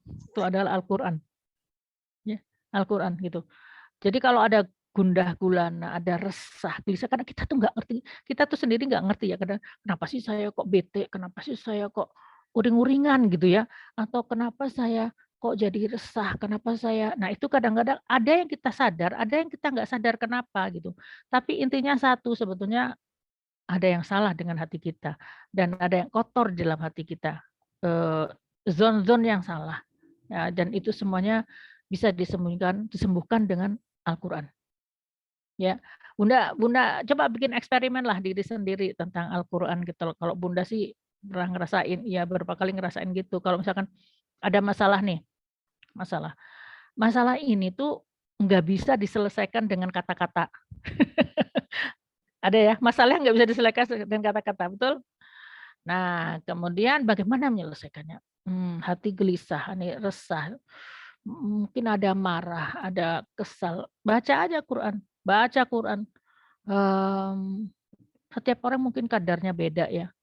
itu adalah Al-Qur'an, ya, Al-Qur'an gitu. Jadi kalau ada gundah gulana, ada resah, bisa karena kita tuh nggak ngerti, kita tuh sendiri nggak ngerti ya kadang, kenapa sih saya kok bete, kenapa sih saya kok uring-uringan gitu ya, atau kenapa saya kok jadi resah, kenapa saya nah itu kadang-kadang ada yang kita sadar, ada yang kita nggak sadar kenapa gitu. Tapi intinya satu sebetulnya ada yang salah dengan hati kita dan ada yang kotor di dalam hati kita, zon-zon yang salah, ya, dan itu semuanya bisa disembuhkan dengan Al-Quran. Ya, Bunda coba bikin eksperimen lah diri sendiri tentang Al-Quran gitu. Kalau Bunda sih pernah ngerasain, ya berapa kali ngerasain gitu. Kalau misalkan ada masalah nih, masalah ini tuh nggak bisa diselesaikan dengan kata-kata. Ada ya, masalahnya nggak bisa diselesaikan dengan kata-kata, betul? Nah, kemudian bagaimana menyelesaikannya? Hati gelisah, nih resah, mungkin ada marah, ada kesal, baca aja Quran, baca Quran. Setiap orang mungkin kadarnya beda ya.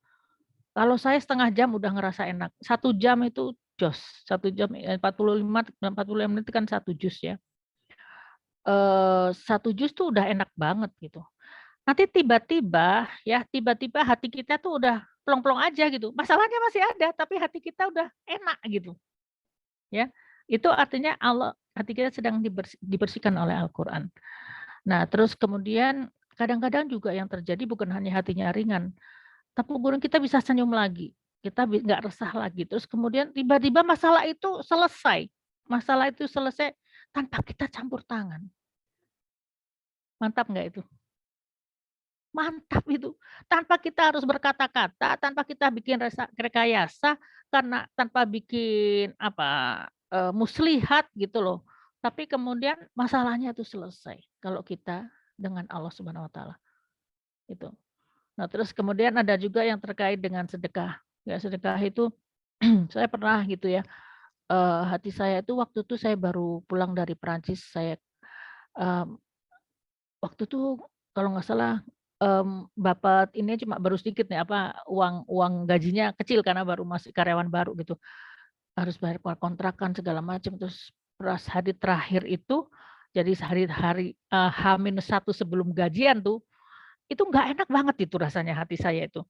Kalau saya setengah jam udah ngerasa enak, 1 jam itu jos, 1 jam 45 menit kan 1 juz ya. 1 juz tuh udah enak banget gitu. Nanti tiba-tiba hati kita tuh udah plong-plong aja gitu. Masalahnya masih ada, tapi hati kita udah enak gitu, ya. Itu artinya hati kita sedang dibersihkan oleh Al-Quran. Nah, terus kemudian kadang-kadang juga yang terjadi bukan hanya hatinya ringan, tapi kemudian kita bisa senyum lagi, kita nggak resah lagi. Terus kemudian tiba-tiba masalah itu selesai tanpa kita campur tangan. Mantap nggak itu? Mantap itu. Tanpa kita harus berkata-kata, tanpa kita bikin rekayasa, karena tanpa bikin muslihat gitu loh. Tapi kemudian masalahnya itu selesai kalau kita dengan Allah Subhanahu wa taala. Itu. Nah, terus kemudian ada juga yang terkait dengan sedekah. Ya, sedekah itu saya pernah gitu ya. Hati saya itu waktu itu saya baru pulang dari Perancis, saya waktu itu kalau nggak salah, dapat ini cuma baru sedikit nih, uang gajinya kecil karena baru masih karyawan baru gitu. Harus bayar kontrakan segala macam, terus pas hari terakhir itu, jadi hari H-1 sebelum gajian tuh, itu nggak enak banget itu rasanya hati saya itu.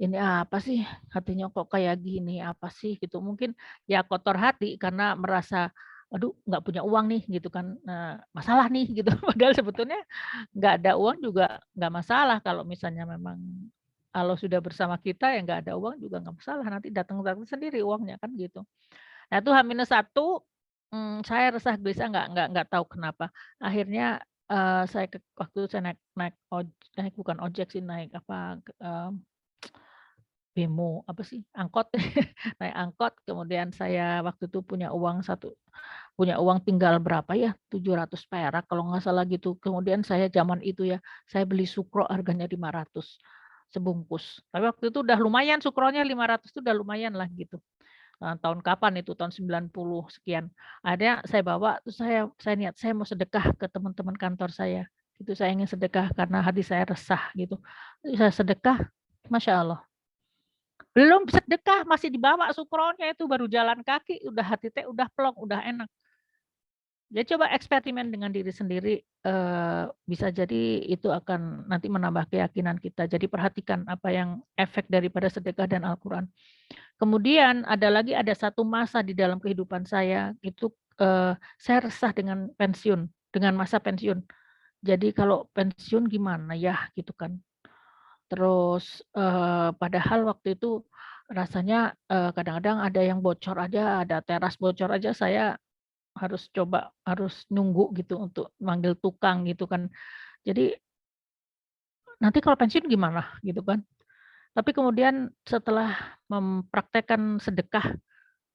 Ini apa sih, hatinya kok kayak gini, apa sih gitu. Mungkin ya kotor hati karena merasa, aduh nggak punya uang nih gitu kan, masalah nih gitu. Padahal sebetulnya nggak ada uang juga nggak masalah kalau misalnya memang Allah sudah bersama kita ya nggak ada uang juga nggak masalah, nanti datang-datang sendiri uangnya kan gitu. Nah itu H-1, saya resah gelisah nggak tahu kenapa. Akhirnya, saya waktu itu saya naik bukan ojek sih, naik bemo, apa sih, angkot, naik angkot, kemudian saya waktu itu punya uang tinggal berapa ya, 700 perak kalau nggak salah gitu. Kemudian saya zaman itu ya, saya beli sukro harganya 500 sebungkus. Tapi waktu itu udah lumayan sukronya 500 itu udah lumayan lah gitu. Tahun kapan itu, tahun 90 sekian. Akhirnya saya bawa, terus saya niat saya mau sedekah ke teman-teman kantor saya. Itu saya ingin sedekah karena hati saya resah gitu. Saya sedekah, Masya Allah. Belum sedekah, masih dibawa sukronya itu baru jalan kaki, udah hati teh udah plong, udah enak. Ya coba eksperimen dengan diri sendiri, bisa jadi itu akan nanti menambah keyakinan kita. Jadi perhatikan apa yang efek daripada sedekah dan Al-Quran. Kemudian ada satu masa di dalam kehidupan saya, itu saya resah dengan pensiun, dengan masa pensiun. Jadi kalau pensiun gimana ya gitu kan. Terus, padahal waktu itu rasanya, kadang-kadang ada yang bocor aja, ada teras bocor aja saya harus nunggu gitu untuk manggil tukang gitu kan. Jadi, nanti kalau pensiun gimana gitu kan. Tapi kemudian setelah mempraktekkan sedekah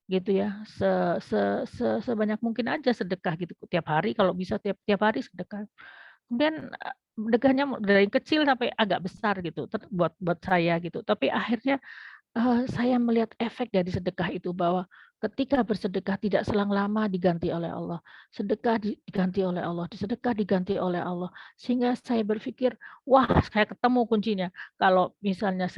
gitu ya, se se se sebanyak mungkin aja sedekah gitu, tiap hari kalau bisa tiap tiap hari sedekah. Kemudian, sedekahnya dari kecil sampai agak besar gitu, buat buat saya gitu. Tapi akhirnya saya melihat efek dari sedekah itu bahwa ketika bersedekah tidak selang lama diganti oleh Allah. Sedekah diganti oleh Allah, sedekah diganti oleh Allah. Sehingga saya berpikir, wah saya ketemu kuncinya. Kalau misalnya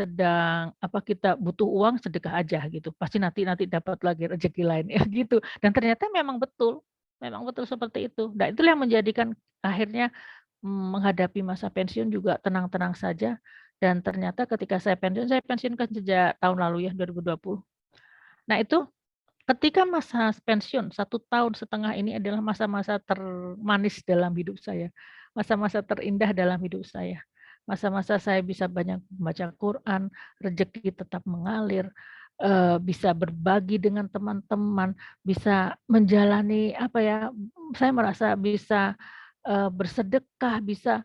kita butuh uang sedekah aja gitu. Pasti nanti nanti dapat lagi rezeki lain ya gitu. Dan ternyata memang betul seperti itu. Nah itulah yang menjadikan akhirnya menghadapi masa pensiun juga tenang-tenang saja. Dan ternyata ketika saya pensiun kan sejak tahun lalu ya, 2020. Nah itu ketika masa pensiun 1,5 tahun ini adalah masa-masa termanis dalam hidup saya, masa-masa terindah dalam hidup saya. masa-masa saya bisa banyak membaca Quran, rezeki tetap mengalir, bisa berbagi dengan teman-teman, bisa menjalani apa ya, saya merasa bisa, bersedekah, bisa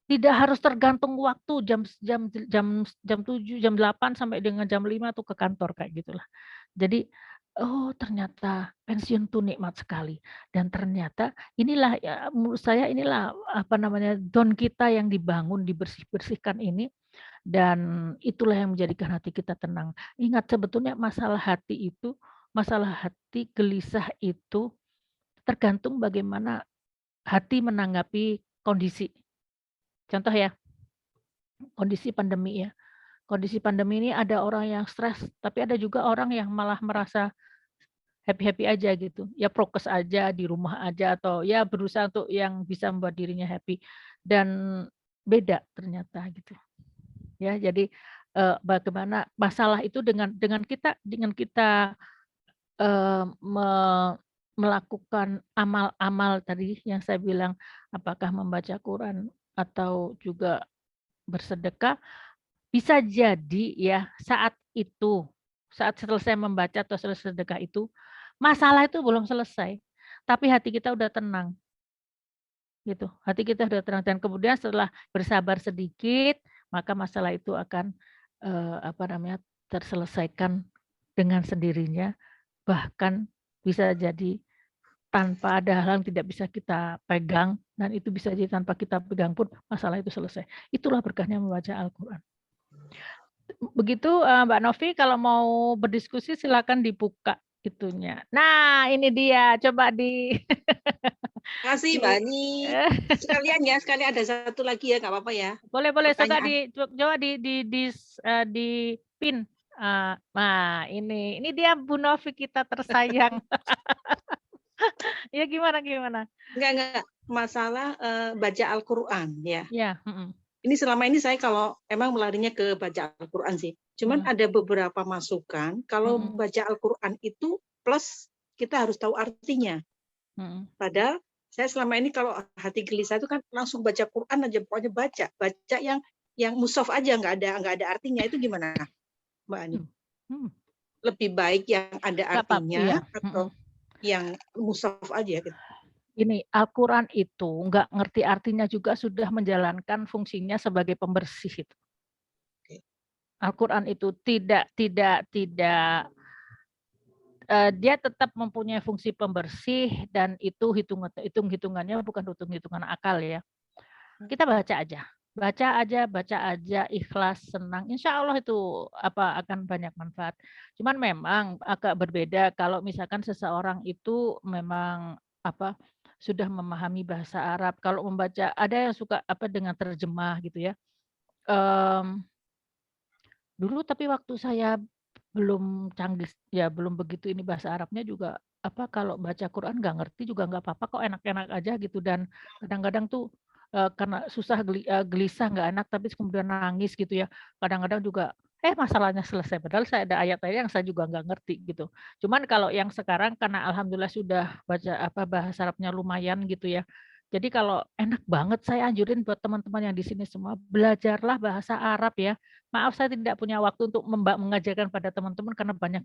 tidak harus tergantung waktu jam 7, jam 8 sampai dengan jam 5 tuh ke kantor kayak gitulah. Jadi, oh ternyata pensiun tuh nikmat sekali dan ternyata inilah ya menurut saya inilah apa namanya, don kita yang dibangun, dibersih-bersihkan ini dan itulah yang menjadikan hati kita tenang. Ingat sebetulnya masalah hati gelisah itu tergantung bagaimana hati menanggapi kondisi. Contoh ya, kondisi pandemi ya. Kondisi pandemi ini ada orang yang stres, tapi ada juga orang yang malah merasa happy-happy aja gitu. Ya prokes aja, di rumah aja, atau ya berusaha untuk yang bisa membuat dirinya happy. Dan beda ternyata gitu. Ya, jadi, bagaimana masalah itu dengan kita, me melakukan amal-amal tadi yang saya bilang, apakah membaca Quran atau juga bersedekah, bisa jadi ya saat selesai membaca atau selesai sedekah itu, masalah itu belum selesai, tapi hati kita udah tenang gitu, hati kita udah tenang dan kemudian setelah bersabar sedikit, maka masalah itu akan, apa namanya, terselesaikan dengan sendirinya, bahkan bisa jadi tanpa ada hal yang tidak bisa kita pegang dan itu bisa jadi tanpa kita pegang pun masalah itu selesai. Itulah berkahnya membaca Al-Quran. Begitu, Mbak Novi kalau mau berdiskusi silakan dibuka itunya. Nah ini dia coba Makasih Mbak di Ani. Sekalian ya, sekali ada satu lagi ya, nggak apa-apa ya. boleh coba Pertanyaan. coba di-pin. Nah ini dia Bu Novi kita tersayang. Ya gimana? Enggak. Masalah baca Al-Quran ya. Ya, Ini selama ini saya kalau emang melarinya ke baca Al-Quran sih. Cuman ada beberapa masukan kalau baca Al-Quran itu plus kita harus tahu artinya. Padahal saya selama ini kalau hati gelisah itu kan langsung baca Quran aja, pokoknya baca yang mushaf aja nggak ada artinya, itu gimana Mbak Ani? Lebih baik yang ada artinya atau yang mushaf aja gitu? Ini Al-Quran itu nggak ngerti artinya juga sudah menjalankan fungsinya sebagai pembersih itu. Al-Quran itu tidak dia tetap mempunyai fungsi pembersih dan itu hitung-hitungannya bukan hitung-hitungan akal ya. Kita baca aja, ikhlas, senang. Insya Allah itu akan banyak manfaat. Cuman memang agak berbeda kalau misalkan seseorang itu memang sudah memahami bahasa Arab. Kalau membaca ada yang suka dengan terjemah gitu ya. Dulu tapi waktu saya belum canggih ya belum begitu ini bahasa Arabnya juga kalau baca Quran nggak ngerti juga nggak apa-apa kok, enak-enak aja gitu dan kadang-kadang tuh, karena susah gelisah nggak enak tapi kemudian nangis gitu ya, kadang-kadang juga, masalahnya selesai padahal saya ada ayat-ayat yang saya juga nggak ngerti gitu. Cuman kalau yang sekarang karena alhamdulillah sudah baca bahasa Arabnya lumayan gitu ya, jadi kalau enak banget saya anjurin buat teman-teman yang di sini semua, belajarlah bahasa Arab ya. Maaf saya tidak punya waktu untuk mengajarkan pada teman-teman karena banyak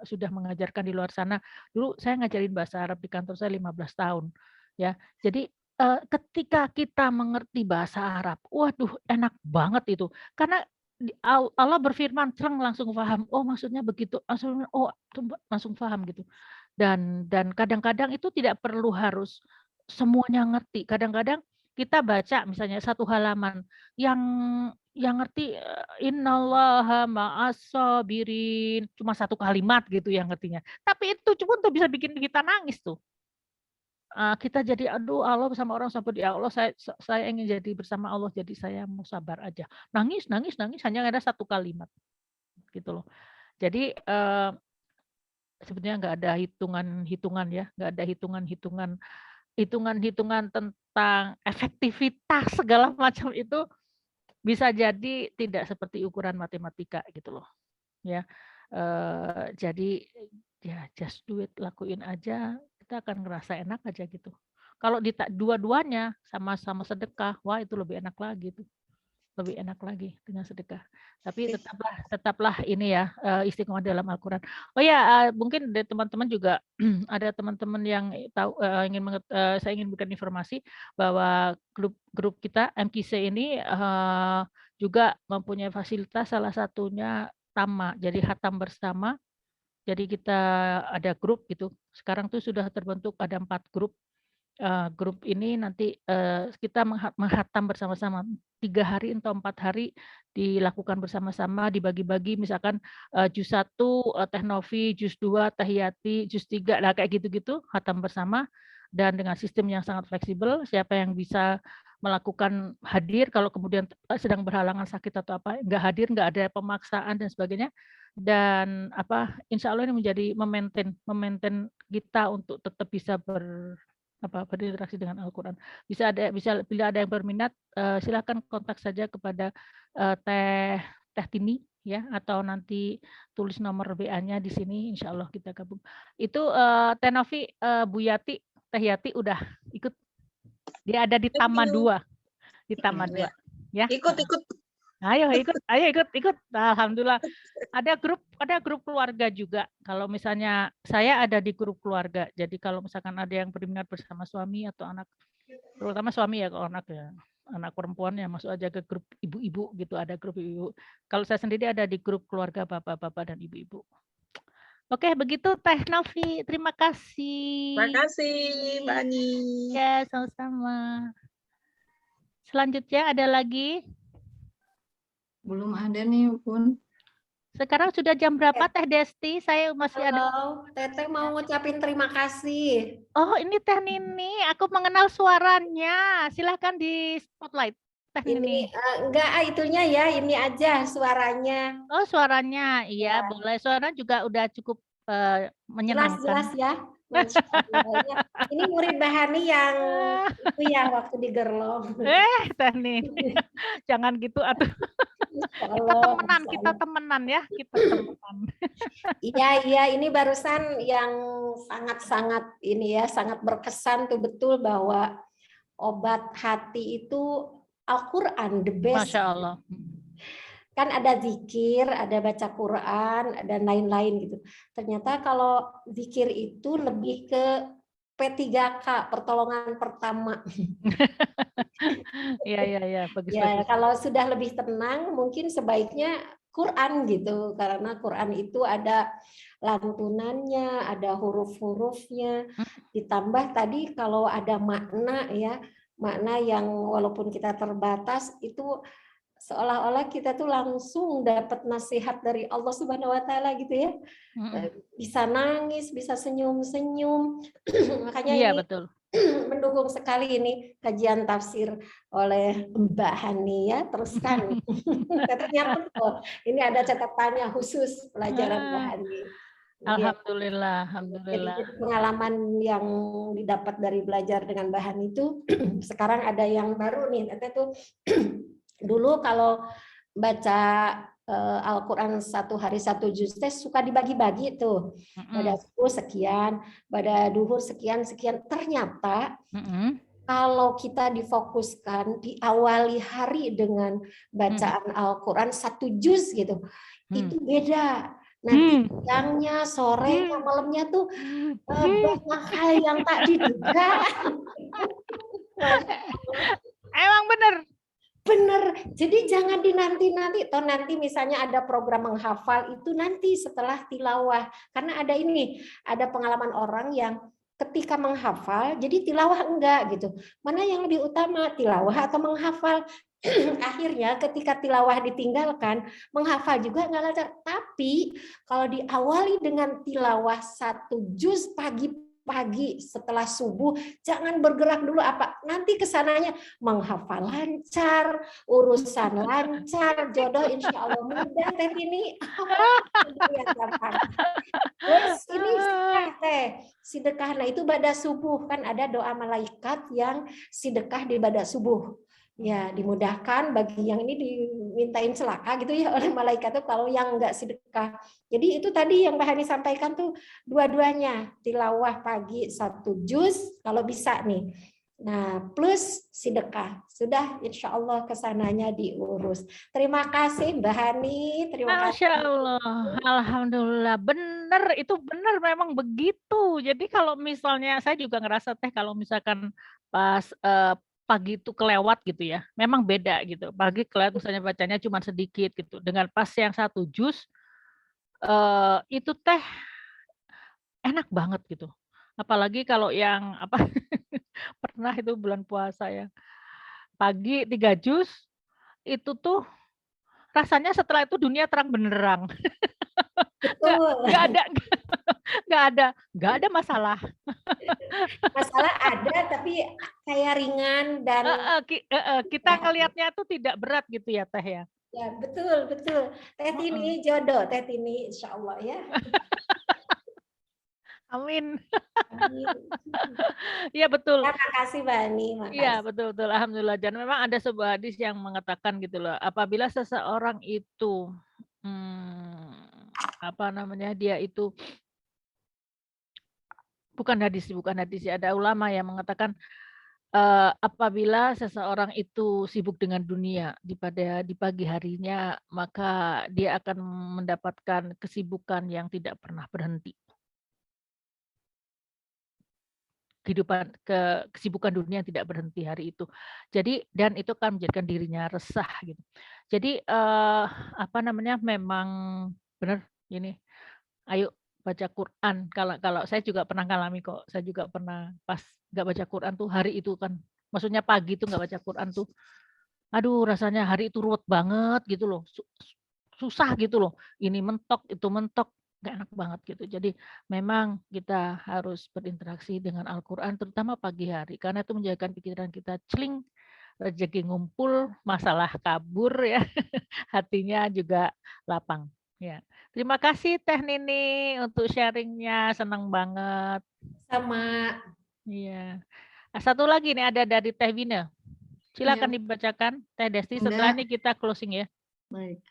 sudah mengajarkan di luar sana. Dulu saya ngajarin bahasa Arab di kantor saya 15 tahun, ya. Jadi, ketika kita mengerti bahasa Arab, waduh enak banget itu. Karena Allah berfirman, langsung paham, oh maksudnya begitu, langsung paham gitu. Dan kadang-kadang itu tidak perlu harus semuanya ngerti. Kadang-kadang kita baca misalnya satu halaman yang ngerti, innallaha ma'as-sabirin, cuma satu kalimat gitu yang ngertinya. Tapi itu cuma tuh bisa bikin kita nangis tuh. Kita jadi, aduh Allah bersama orang sabar, ya Allah saya ingin jadi bersama Allah, jadi saya mau sabar aja. Nangis hanya ada satu kalimat, gitu loh. Jadi, sebetulnya nggak ada hitungan-hitungan ya, nggak ada hitungan-hitungan tentang efektivitas segala macam itu bisa jadi tidak seperti ukuran matematika gitu loh, ya. Jadi ya just do it, lakuin aja, kita akan ngerasa enak aja gitu. Kalau dua-duanya sama-sama sedekah, wah itu lebih enak lagi tuh. lebih enak lagi dengan sedekah. Tapi tetaplah ini ya, istiqomah dalam Al-Quran. Oh ya, mungkin dari teman-teman juga ada teman-teman yang tahu, saya ingin berikan informasi bahwa grup kita MKC ini juga mempunyai fasilitas, salah satunya Tama, jadi khatam bersama. Jadi kita ada grup gitu. Sekarang tuh sudah terbentuk ada 4 grup. Grup ini nanti kita menghatam bersama-sama 3 hari atau 4 hari dilakukan bersama-sama, dibagi-bagi, misalkan juz 1 Teh Novi, juz 2 Teh Yati, juz 3, nah kayak gitu-gitu hatam bersama dan dengan sistem yang sangat fleksibel. Siapa yang bisa melakukan hadir, kalau kemudian sedang berhalangan sakit atau apa nggak hadir, nggak ada pemaksaan dan sebagainya. Dan insya Allah ini menjadi memaintain kita untuk tetap bisa berinteraksi dengan Al-Quran. Bila ada yang berminat, silakan kontak saja kepada Teh Tini ya, atau nanti tulis nomor WA-nya di sini, insya Allah kita gabung. Itu Teh Novi, Bu Yati, Teh Yati udah ikut. Dia ada di Tama 2. Di Tama 2. Ya. Ikut. Ayo ikut. Alhamdulillah. Ada grup keluarga juga. Kalau misalnya saya ada di grup keluarga. Jadi kalau misalkan ada yang berminat bersama suami atau anak, terutama suami ya, kalau anak perempuan ya masuk aja ke grup ibu-ibu gitu, ada grup ibu. Kalau saya sendiri ada di grup keluarga bapak-bapak dan ibu-ibu. Oke, begitu Teh Novi. Terima kasih. Terima kasih, Mbak Ani. Ya, sama-sama. Selanjutnya ada lagi? Belum ada nih, Bun. Sekarang sudah jam berapa, Teh Desti? Saya masih ada. Halo, Teteh mau ngucapin terima kasih. Oh, ini Teh Nini. Aku mengenal suaranya. Silahkan di spotlight, Teh Nini. Enggak, itunya ya, ini aja suaranya. Oh, suaranya. Iya, boleh. Suara juga udah cukup menyenangkan. Jelas ya. Ini murid Bahani yang itu ya waktu di Gerlong. Teh Nini. Jangan gitu atuh. Kita temenan ya, kita temenan. Iya, ini barusan yang sangat ini ya, sangat berkesan tuh betul bahwa obat hati itu Al-Quran, the best. Masya Allah. Kan ada zikir, ada baca Quran, dan lain-lain gitu. Ternyata kalau zikir itu lebih ke P3K, pertolongan pertama. Iya, bagus. Kalau sudah lebih tenang, mungkin sebaiknya Quran gitu, karena Quran itu ada lantunannya, ada huruf-hurufnya, ditambah tadi kalau ada makna ya, makna yang walaupun kita terbatas itu seolah-olah kita tuh langsung dapat nasihat dari Allah Subhanahu wa taala gitu ya. Bisa nangis, bisa senyum-senyum. Makanya iya, ini betul. Mendukung sekali ini kajian tafsir oleh Mbak Hani ya. Teruskan. Ternyata ini ada catatannya khusus pelajaran Mbak Hani. Alhamdulillah. Jadi pengalaman yang didapat dari belajar dengan Mbak Hani itu sekarang ada yang baru nih. Itu dulu kalau baca Al-Quran 1 hari 1 juz suka dibagi-bagi tuh. Pada subuh sekian, pada duhur sekian. Ternyata kalau kita difokuskan diawali hari dengan bacaan Al-Quran 1 juz gitu, itu beda. Nanti siangnya, sorenya, malamnya tuh banyak hal yang tak diduga. Emang bener, jadi jangan dinanti-nanti. Atau nanti misalnya ada program menghafal itu nanti setelah tilawah. Karena ada pengalaman orang yang ketika menghafal, jadi tilawah enggak gitu. Mana yang lebih utama, tilawah atau menghafal? Akhirnya ketika tilawah ditinggalkan, menghafal juga enggak lancar. Tapi kalau diawali dengan tilawah 1 juz pagi setelah subuh, jangan bergerak dulu nanti kesananya menghafal lancar, urusan lancar, jodoh insya Allah mudah. Teh ini terus ini sedekah. Nah itu ba'da subuh kan ada doa malaikat yang sedekah di ba'da subuh. Ya dimudahkan bagi yang ini dimintain celaka gitu ya oleh malaikat tuh kalau yang enggak sedekah. Jadi itu tadi yang Mbak Hani sampaikan tuh dua-duanya tilawah pagi 1 juz kalau bisa nih Nah, plus sedekah. Sudah insya Allah kesananya diurus. Terima kasih Mbak Hani. Terima Masya kasih. Allah, alhamdulillah, benar itu benar memang begitu. Jadi kalau misalnya saya juga ngerasa teh kalau misalkan pas pagi itu kelewat gitu ya, memang beda gitu. Pagi kelewat misalnya bacanya cuma sedikit gitu. Dengan pas yang satu juz itu teh enak banget gitu. Apalagi kalau yang apa pernah itu bulan puasa ya. Pagi 3 juz itu tuh rasanya setelah itu dunia terang benderang. Nggak Betul. nggak ada nggak ada masalah. Masalah ada tapi kayak ringan dan Kita sehat. ngelihatnya tuh tidak berat gitu ya Teh ya? Ya, betul, betul. Teh Tini jodoh, Teh Tini insya Allah ya. Amin. Amin. Iya betul. Terima kasih Bani, Iya makasih. betul betul, alhamdulillah. Dan memang ada sebuah hadis yang mengatakan gitu loh, apabila seseorang itu, apa namanya, dia itu bukan hadis ya, ada ulama yang mengatakan, apabila seseorang itu sibuk dengan dunia di pagi harinya, maka dia akan mendapatkan kesibukan yang tidak pernah berhenti. Kesibukan dunia yang tidak berhenti hari itu. Jadi dan itu kan menjadikan dirinya resah gitu. Jadi, apa namanya, memang benar ini, ayo baca Quran. Kalau kalau saya juga pernah ngalami kok, saya juga pernah pas nggak baca Quran tuh hari itu kan, maksudnya pagi itu nggak baca Quran tuh, aduh rasanya hari itu ruwet banget gitu loh, susah gitu loh, ini mentok, itu mentok, nggak enak banget gitu. Jadi memang kita harus berinteraksi dengan Al-Quran terutama pagi hari, karena itu menjadikan pikiran kita celing, rezeki ngumpul, masalah kabur ya, hatinya juga lapang. Ya. Terima kasih Teh Nini untuk sharingnya, senang banget. Sama. Iya. Satu lagi nih ada dari Teh Wina. Silakan Ya, dibacakan Teh Desti. Bunda. Setelah ini kita closing ya. Baik.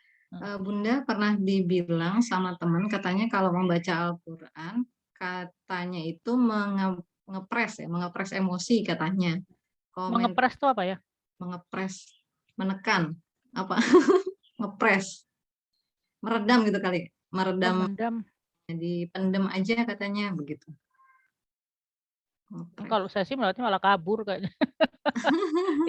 Bunda pernah dibilang sama teman katanya kalau membaca Al-Quran katanya itu mengepres emosi katanya. Mengepres itu apa ya? Mengepres, menekan, apa? Ngepres, meredam gitu kali, meredam, jadi pendem aja katanya begitu. Kalau saya sih melihatnya malah kabur kayaknya.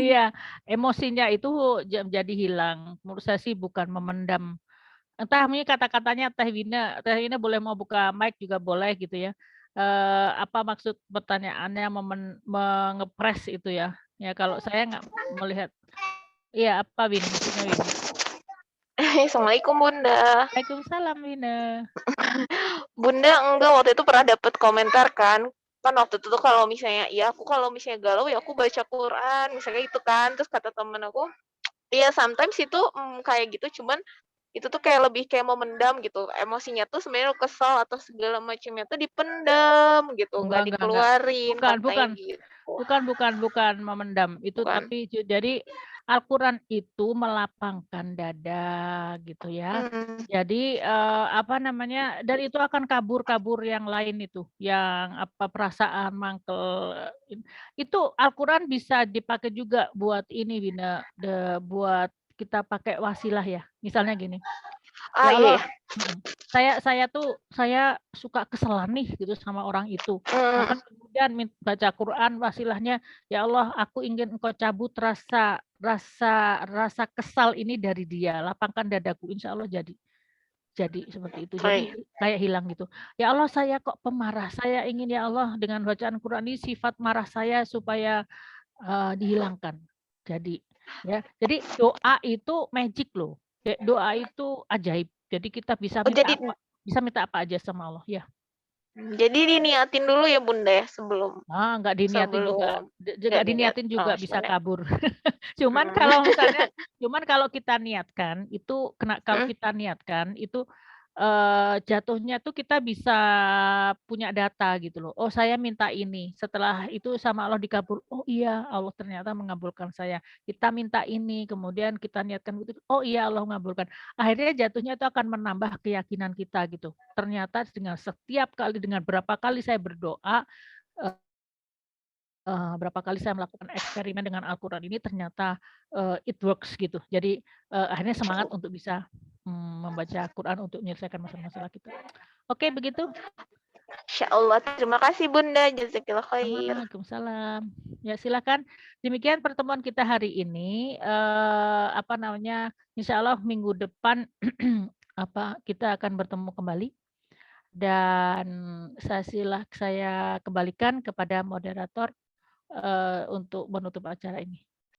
Iya, emosinya itu jadi hilang. Menurut saya sih bukan memendam. Entah ini kata-katanya Teh Wina boleh mau buka mic juga boleh gitu ya. Apa maksud pertanyaannya mengepres itu ya? Ya kalau saya nggak melihat. Iya apa Win? Maksudnya Win? Assalamualaikum Bunda. Waalaikumsalam Wina. Bunda enggak waktu itu pernah dapat komentar kan waktu itu tuh kalau misalnya ya aku kalau misalnya galau ya aku baca Quran misalnya itu kan, terus kata temen aku iya sometimes itu kayak gitu, cuman itu tuh kayak lebih kayak memendam gitu emosinya tuh sebenarnya kesel atau segala macamnya tuh dipendam gitu, nggak Enggak. dikeluarin katanya gitu. Bukan memendam. Itu Bukan. tapi jadi Al-Quran itu melapangkan dada gitu ya. Jadi apa namanya, dan itu akan kabur yang lain itu, yang apa perasaan mangkel. Itu Al-Quran bisa dipakai juga buat ini Wina, buat kita pakai wasilah ya. Misalnya gini. Ya Allah, saya suka keselan nih gitu sama orang itu. Maka kemudian baca Quran wasilahnya, ya Allah, aku ingin Engkau cabut rasa kesal ini dari dia, lapangkan dadaku, insya Allah jadi seperti itu. Jadi kayak hilang gitu. Ya Allah, saya kok pemarah. Saya ingin ya Allah dengan bacaan Quran ini sifat marah saya supaya dihilangkan. Jadi ya, jadi doa itu magic loh. Doa itu ajaib. Jadi kita bisa minta apa aja sama Allah ya. Jadi diniatin dulu ya Bunda ya sebelum. Enggak diniatin juga. Enggak diniatin juga bisa kabur. Cuman kalau kita niatkan itu kalau kita niatkan itu jatuhnya tuh kita bisa punya data gitu loh. Oh, saya minta ini. Setelah itu sama Allah dikabul. Oh iya, Allah ternyata mengabulkan saya. Kita minta ini, kemudian kita niatkan gitu. Oh iya, Allah mengabulkan. Akhirnya jatuhnya itu akan menambah keyakinan kita gitu. Ternyata dengan berapa kali saya berdoa berapa kali saya melakukan eksperimen dengan Al-Quran ini ternyata it works gitu. Jadi akhirnya semangat untuk bisa membaca Quran untuk menyelesaikan masalah-masalah kita. Oke, begitu. Insya Allah. Terima kasih Bunda. Jazakillah khair. Waalaikumsalam. Ya, silakan. Demikian pertemuan kita hari ini. Insya Allah minggu depan kita akan bertemu kembali. Dan saya kembalikan kepada moderator untuk menutup acara ini.